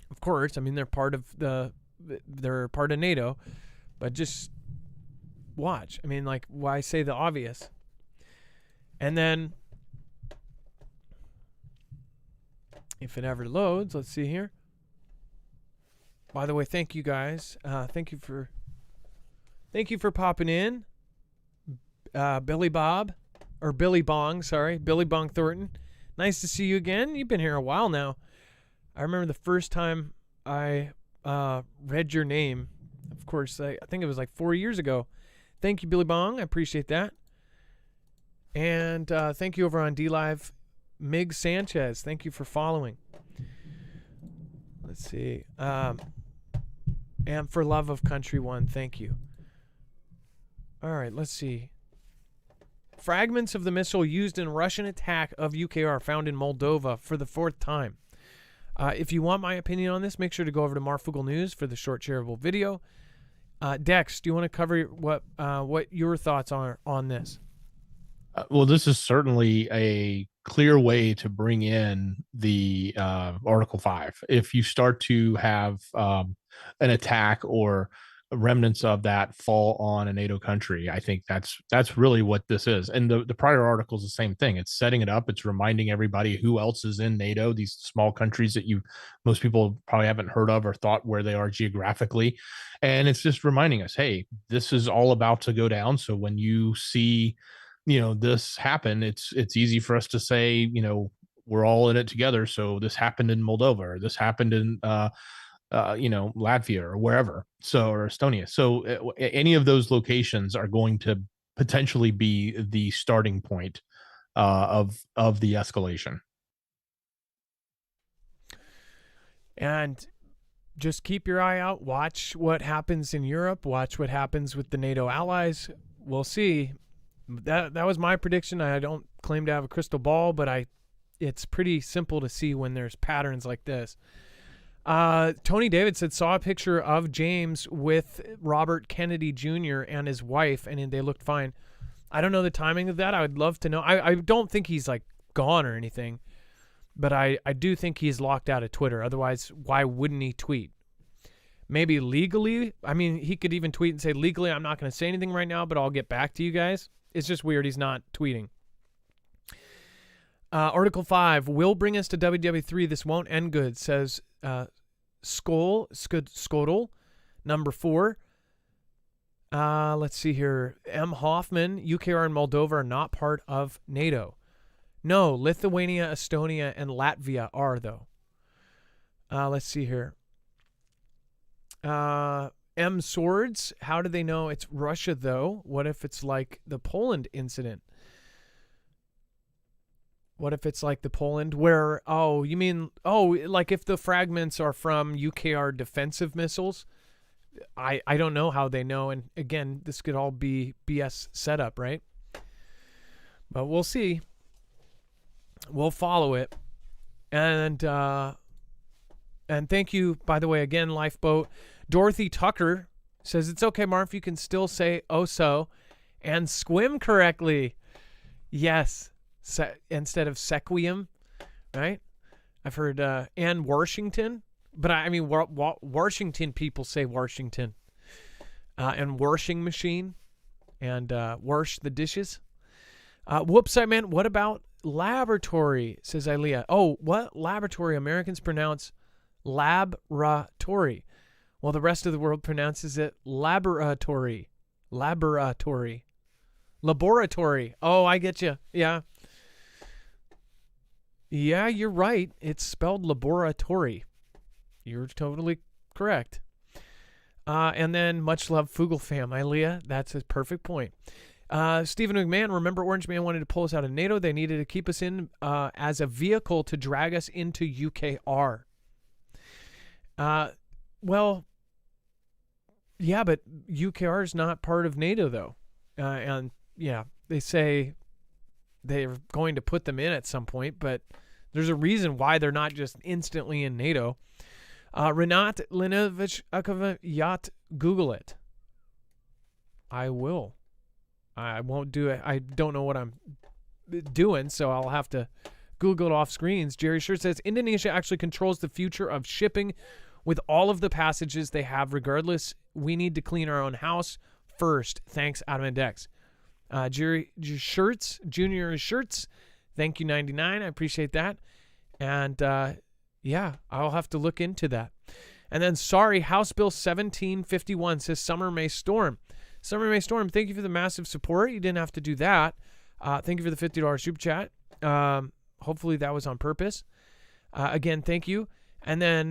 Of course, I mean they're part of NATO, but just watch. I mean, like, why say the obvious? And then, if it ever loads, let's see here. By the way, thank you guys. Thank you for popping in. Billy Bong Thornton. Nice to see you again. You've been here a while now. I remember the first time I read your name. Of course, I think it was like 4 years ago. Thank you, Billy Bong. I appreciate that. And thank you over on DLive, Mig Sanchez. Thank you for following. Let's see. And for Love of Country 1, thank you. All right, let's see. Fragments of the missile used in Russian attack of UKR found in Moldova for the 4th time. If you want my opinion on this, make sure to go over to Marfoogle News for the short shareable video. Dex, do you want to cover what your thoughts are on this? Well, this is certainly a clear way to bring in the Article 5. If you start to have an attack or remnants of that fall on a NATO country, I think that's really what this is. And the prior article is the same thing. It's setting it up. It's reminding everybody who else is in NATO, these small countries that most people probably haven't heard of or thought where they are geographically. And it's just reminding us, hey, this is all about to go down. So when you see this happen, it's easy for us to say, we're all in it together. So this happened in Moldova, or this happened in Latvia or wherever, or Estonia. So any of those locations are going to potentially be the starting point of the escalation. And just keep your eye out. Watch what happens in Europe. Watch what happens with the NATO allies. We'll see. That was my prediction. I don't claim to have a crystal ball, but it's pretty simple to see when there's patterns like this. Tony David saw a picture of James with Robert Kennedy Jr. and his wife, and they looked fine. I don't know the timing of that. I would love to know. I don't think he's like gone or anything, but I do think he's locked out of Twitter. Otherwise, why wouldn't he tweet? Maybe legally. I mean, he could even tweet and say, legally, I'm not going to say anything right now, but I'll get back to you guys. It's just weird he's not tweeting. Article 5 will bring us to WW3. This won't end good, says Skodal, number 4. Let's see here. M. Hoffman, UKR and Moldova are not part of NATO. No, Lithuania, Estonia, and Latvia are, though. Let's see here. M. Swords, how do they know it's Russia, though? What if it's like the Poland incident? What if it's like the Poland where, like if the fragments are from UKR defensive missiles? I don't know how they know. And again, this could all be BS setup, right? But we'll see. We'll follow it. And thank you, by the way, again, Lifeboat. Dorothy Tucker says, it's okay, Marf, you can still say "oh-so" and swim correctly. Yes. Instead of sequium, right? I've heard, and Washington, but I mean, Washington people say Washington, and washing machine, and wash the dishes. Whoops, I meant, what about laboratory, says Ilea. Oh, what laboratory? Americans pronounce laboratory. Well, the rest of the world pronounces it laboratory. Laboratory. Oh, I get you. Yeah. Yeah, you're right. It's spelled laboratory. You're totally correct. And then much love, Fugel fam. Ilea, that's a perfect point. Stephen McMahon, remember Orange Man wanted to pull us out of NATO? They needed to keep us in as a vehicle to drag us into UKR. Well, yeah, but UKR is not part of NATO, though. And they say they're going to put them in at some point, but there's a reason why they're not just instantly in NATO. Renat Linovich Yat, Google it. I will. I won't do it. I don't know what I'm doing, so I'll have to Google it off screens. Jerry Shirt says Indonesia actually controls the future of shipping with all of the passages they have. Regardless, we need to clean our own house first. Thanks, Adam and Dex. Jerry Shirts, Junior Shirts, thank you, 99. I appreciate that. And I'll have to look into that. And then, sorry, House Bill 1751 says Summer May Storm. Summer May Storm, thank you for the massive support. You didn't have to do that. Thank you for the $50 super chat. Hopefully that was on purpose. Again, thank you. And then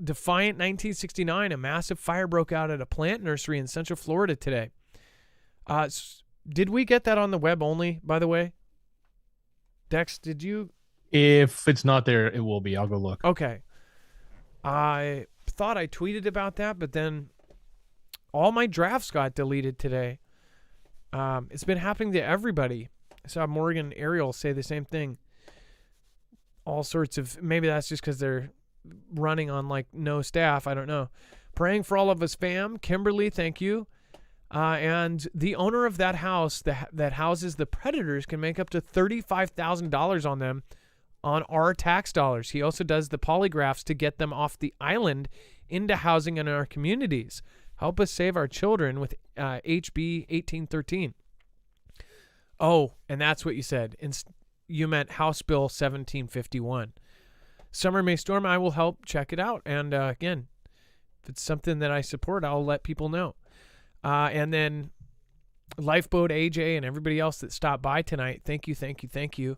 Defiant 1969, a massive fire broke out at a plant nursery in Central Florida today. Did we get that on the web only, by the way? Dex, did you? If it's not there, it will be. I'll go look. Okay. I thought I tweeted about that, but then all my drafts got deleted today. It's been happening to everybody. I saw Morgan and Ariel say the same thing. All sorts of, maybe that's just because they're running on like no staff. I don't know. Praying for all of us, fam. Kimberly, thank you. And the owner of that house that houses the predators can make up to $35,000 on them on our tax dollars. He also does the polygraphs to get them off the island into housing in our communities. Help us save our children with HB 1813. Oh, and that's what you said. You meant House Bill 1751. Summer May Storm, I will help check it out. And again, if it's something that I support, I'll let people know. And then Lifeboat AJ and everybody else that stopped by tonight, thank you, thank you, thank you.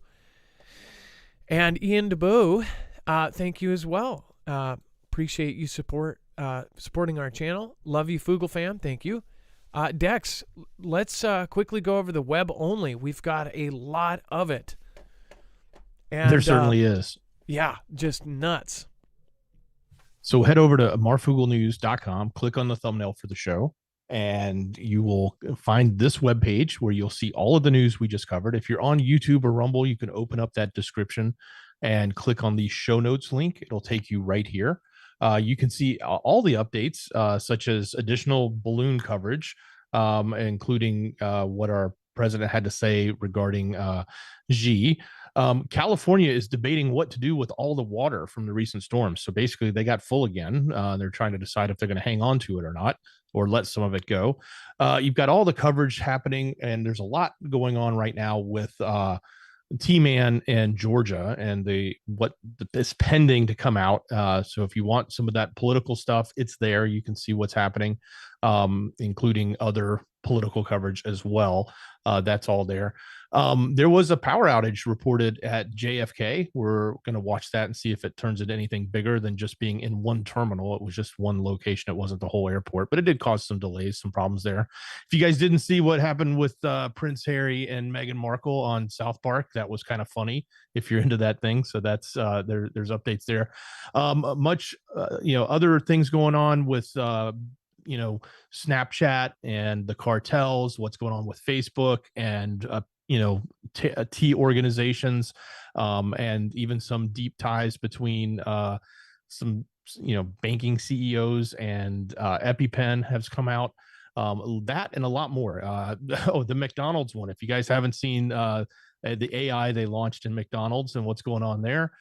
And Ian DeBow, thank you as well. Appreciate you supporting our channel. Love you, Foogle fam. Thank you. Dex, let's quickly go over the web only. We've got a lot of it. And, there certainly is. Yeah, just nuts. So head over to marfooglenews.com, click on the thumbnail for the show, and you will find this webpage where you'll see all of the news we just covered. If you're on YouTube or Rumble, you can open up that description and click on the show notes link. It'll take you right here. You can see all the updates, such as additional balloon coverage, including what our president had to say regarding Xi. California is debating what to do with all the water from the recent storms. So basically, they got full again. They're trying to decide if they're going to hang on to it or not, or let some of it go. You've got all the coverage happening, and there's a lot going on right now with T-Man and Georgia and what is pending to come out. So if you want some of that political stuff, it's there. You can see what's happening, including other political coverage as well. That's all there. There was a power outage reported at JFK. We're going to watch that and see if it turns into anything bigger than just being in one terminal. It was just one location. It wasn't the whole airport, but it did cause some delays, some problems there. If you guys didn't see what happened with Prince Harry and Meghan Markle on South Park, that was kind of funny if you're into that thing. So that's there's updates there. Other things going on with Snapchat and the cartels, what's going on with Facebook and T organizations, and even some deep ties between some banking CEOs and EpiPen has come out. That and a lot more. The McDonald's one. If you guys haven't seen the AI they launched in McDonald's and what's going on there,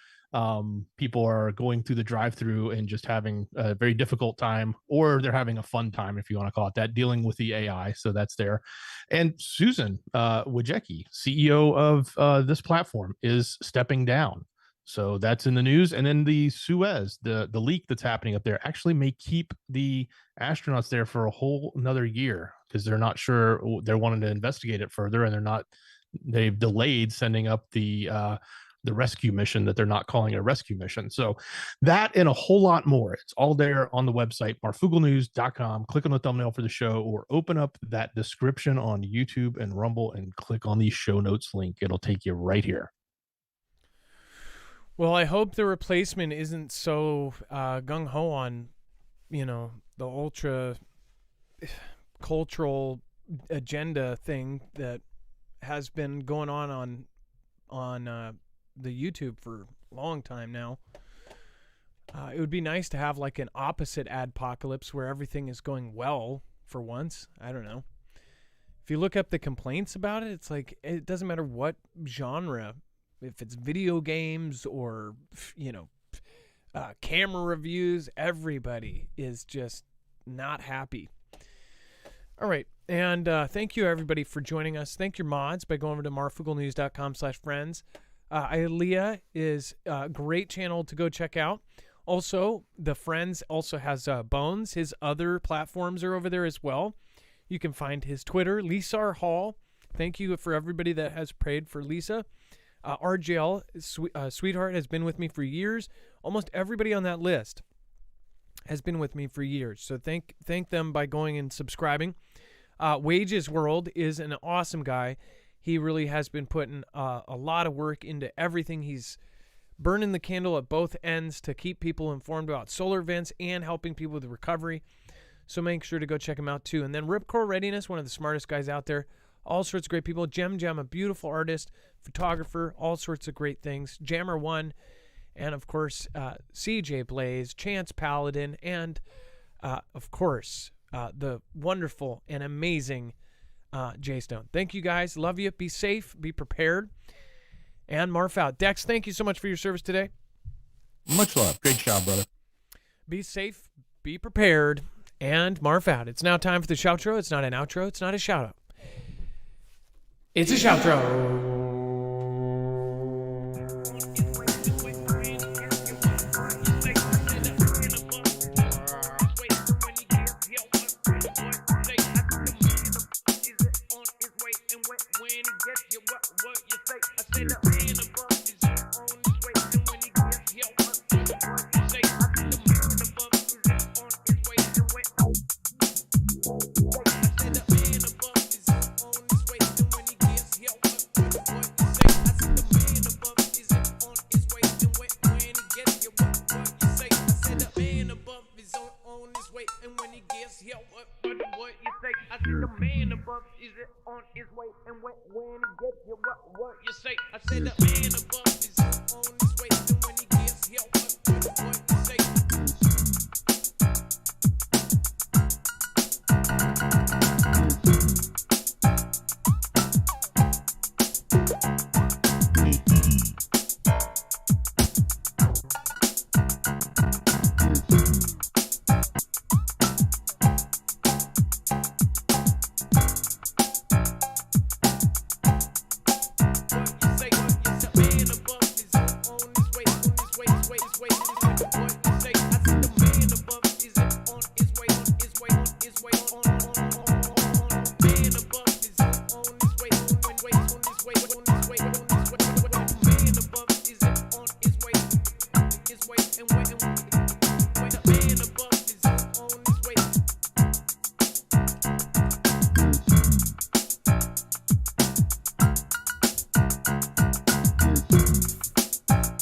people are going through the drive-through and just having a very difficult time, or they're having a fun time, if you want to call it that, dealing with the AI. So that's there. And Susan Wojcicki, CEO of this platform, is stepping down. So that's in the news. And then the Suez, the leak that's happening up there, actually may keep the astronauts there for a whole another year because they're not sure. They're wanting to investigate it further, and they've delayed sending up the rescue mission that they're not calling a rescue mission. So that and a whole lot more. It's all there on the website, marfooglenews.com. Click on the thumbnail for the show or open up that description on YouTube and Rumble and click on the show notes link. It'll take you right here. Well, I hope the replacement isn't so gung-ho on, the ultra cultural agenda thing that has been going on the YouTube for a long time now. It would be nice to have like an opposite adpocalypse where everything is going well for once. I don't know. If you look up the complaints about it, it's like it doesn't matter what genre, if it's video games or, camera reviews, everybody is just not happy. All right. And thank you, everybody, for joining us. Thank your mods by going over to marfooglenews.com/friends. Ilea is a great channel to go check out. Also, the Friends also has Bones. His other platforms are over there as well. You can find his Twitter, Lisar Hall. Thank you for everybody that has prayed for Lisa. RGL, sweetheart, has been with me for years. Almost everybody on that list has been with me for years. So thank them by going and subscribing. Wages World is an awesome guy. He really has been putting a lot of work into everything. He's burning the candle at both ends to keep people informed about solar events and helping people with recovery. So make sure to go check him out too. And then Ripcore Readiness, one of the smartest guys out there. All sorts of great people. Jam, a beautiful artist, photographer, all sorts of great things. Jammer One, and of course, CJ Blaze, Chance Paladin, and of course, the wonderful and amazing Jay Stone. Thank you guys. Love you. Be safe. Be prepared. And Marf out. Dex, thank you so much for your service today. Much love. Great job, brother. Be safe. Be prepared. And Marf out. It's now time for the shoutro. It's not an outro. It's not a shout out. It's a shoutro.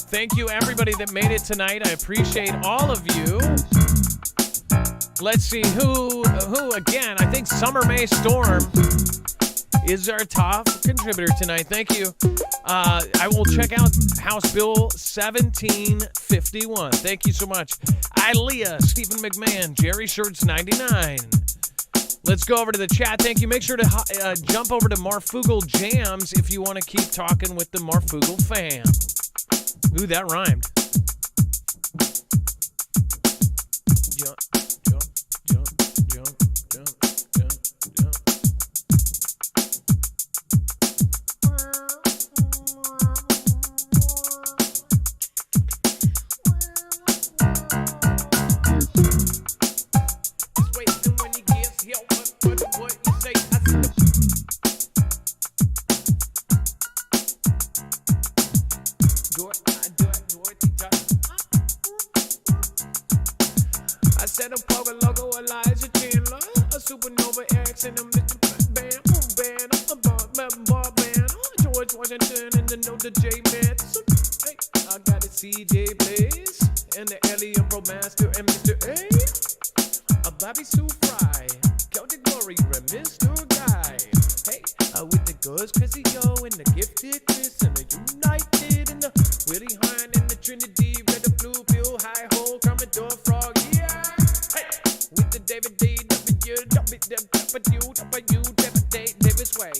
Thank you, everybody that made it tonight. I appreciate all of you. Let's see who again. I think Summer May Storm is our top contributor tonight. Thank you. I will check out House Bill 1751. Thank you so much. Ilea, Stephen McMahon, Jerry Shirts 99. Let's go over to the chat. Thank you. Make sure to jump over to Marfoogle Jams if you want to keep talking with the Marfoogle fam. Ooh, that rhymed. Jump, jump, jump, jump, jump, jump, jump. Waiting when he gets here, what you say? I said a poker logo, Elijah Chandler, a supernova X and a Mr. Band, band, a bar band, George Washington and the note to J Madison. Hey, I got a CJ Blaze and the Alien Pro Master and Mr. A, Bobby Sue Fry, Celtic Warrior and Mr. Guy. David's way.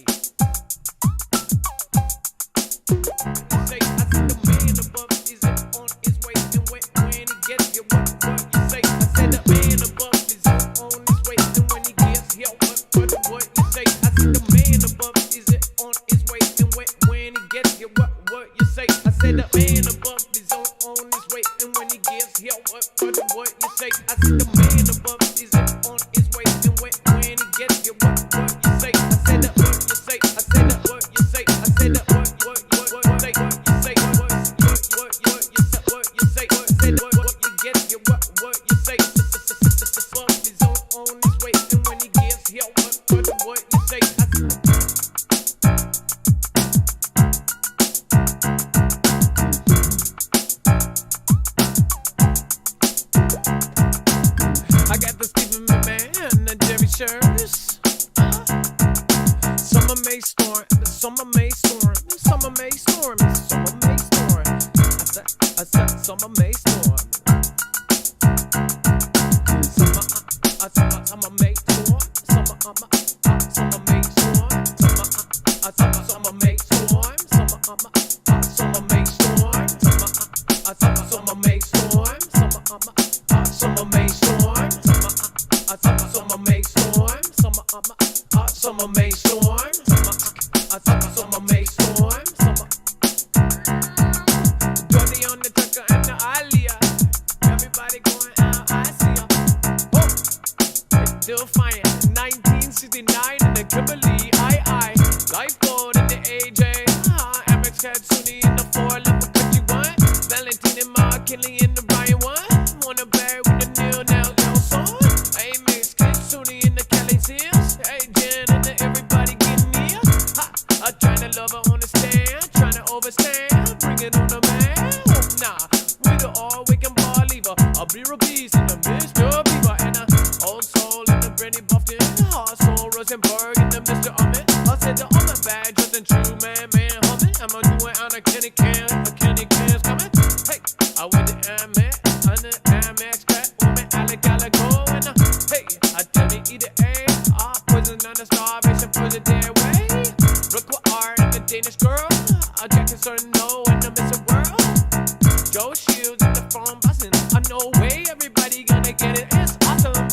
Say, I see the man above is on his way, and when he gets here, what you say? I said the man above is on his way, and when he gets here, what you say? I see the man above is on his way, and when he gets here, what you say? I said the man above is on his way, and when he gets here, what you say? I see the man above is on his way, and when he gets here, what you say? I said the what you say? I said the what you say? I said the what say? What you say? What you say? What said what you get here? What you say? Above is on his way, and when he gets here, what you say? I got the Stephen McMahon and Jerry Shirts. Summer may storm, summer may storm, summer may storm, summer may storm. I said summer may storm. Summer may storm, summer may storm, summer may storm, summer may storm, summer may storm, summer may storm, summer may storm, summer may storm, summer may storm, Johnny on the tucker and the Alia, everybody going out, I see ya. Oh, it's still fine. 1969 in the Kimberly, I lifeboat in the AJ, Amex Katsuni in the 411 Valentine and Mark Kinley in the Brian one, wanna bury with the Neil Nelson. Hey, Mix Katsuni in the Kelly Seals, hey, Jen and the everybody getting near. I tryna love her understand, tryna overstand, bring it on the man. Nah, we the all weekend bar leaver, a beer beast in the Mr. Beaver, and a old soul in the Brandy Buffton, hard soul Rosenberg in the Mr. Ummit. I said the Ummit bag, just and true, man, humming. I'm gonna do it on a candy can's coming. Hey, I went to Amex, on the Amex crack, woman, Alec Gallagher, and hey, I tell me either A, poison on the starvation for the dead way. Look what art and the Danish girl, I got concerned, no, and the missing world. Joe Shields in the phone bustin', I know way everybody gonna get it, it's awesome.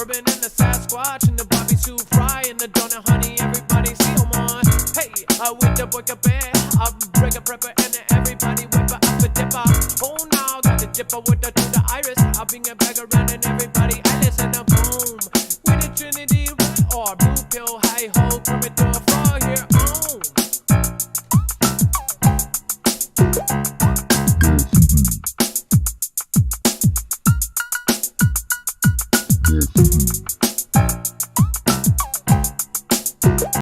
Urban and the Sasquatch and the Bobby Sue Fry and the Donut Honey, everybody see 'em on. Hey, I with the boy band, I break a prepper and then everybody whip up a dipper. Oh, now got the dipper with the to the iris, I bring it back around and everybody Alice in the phone.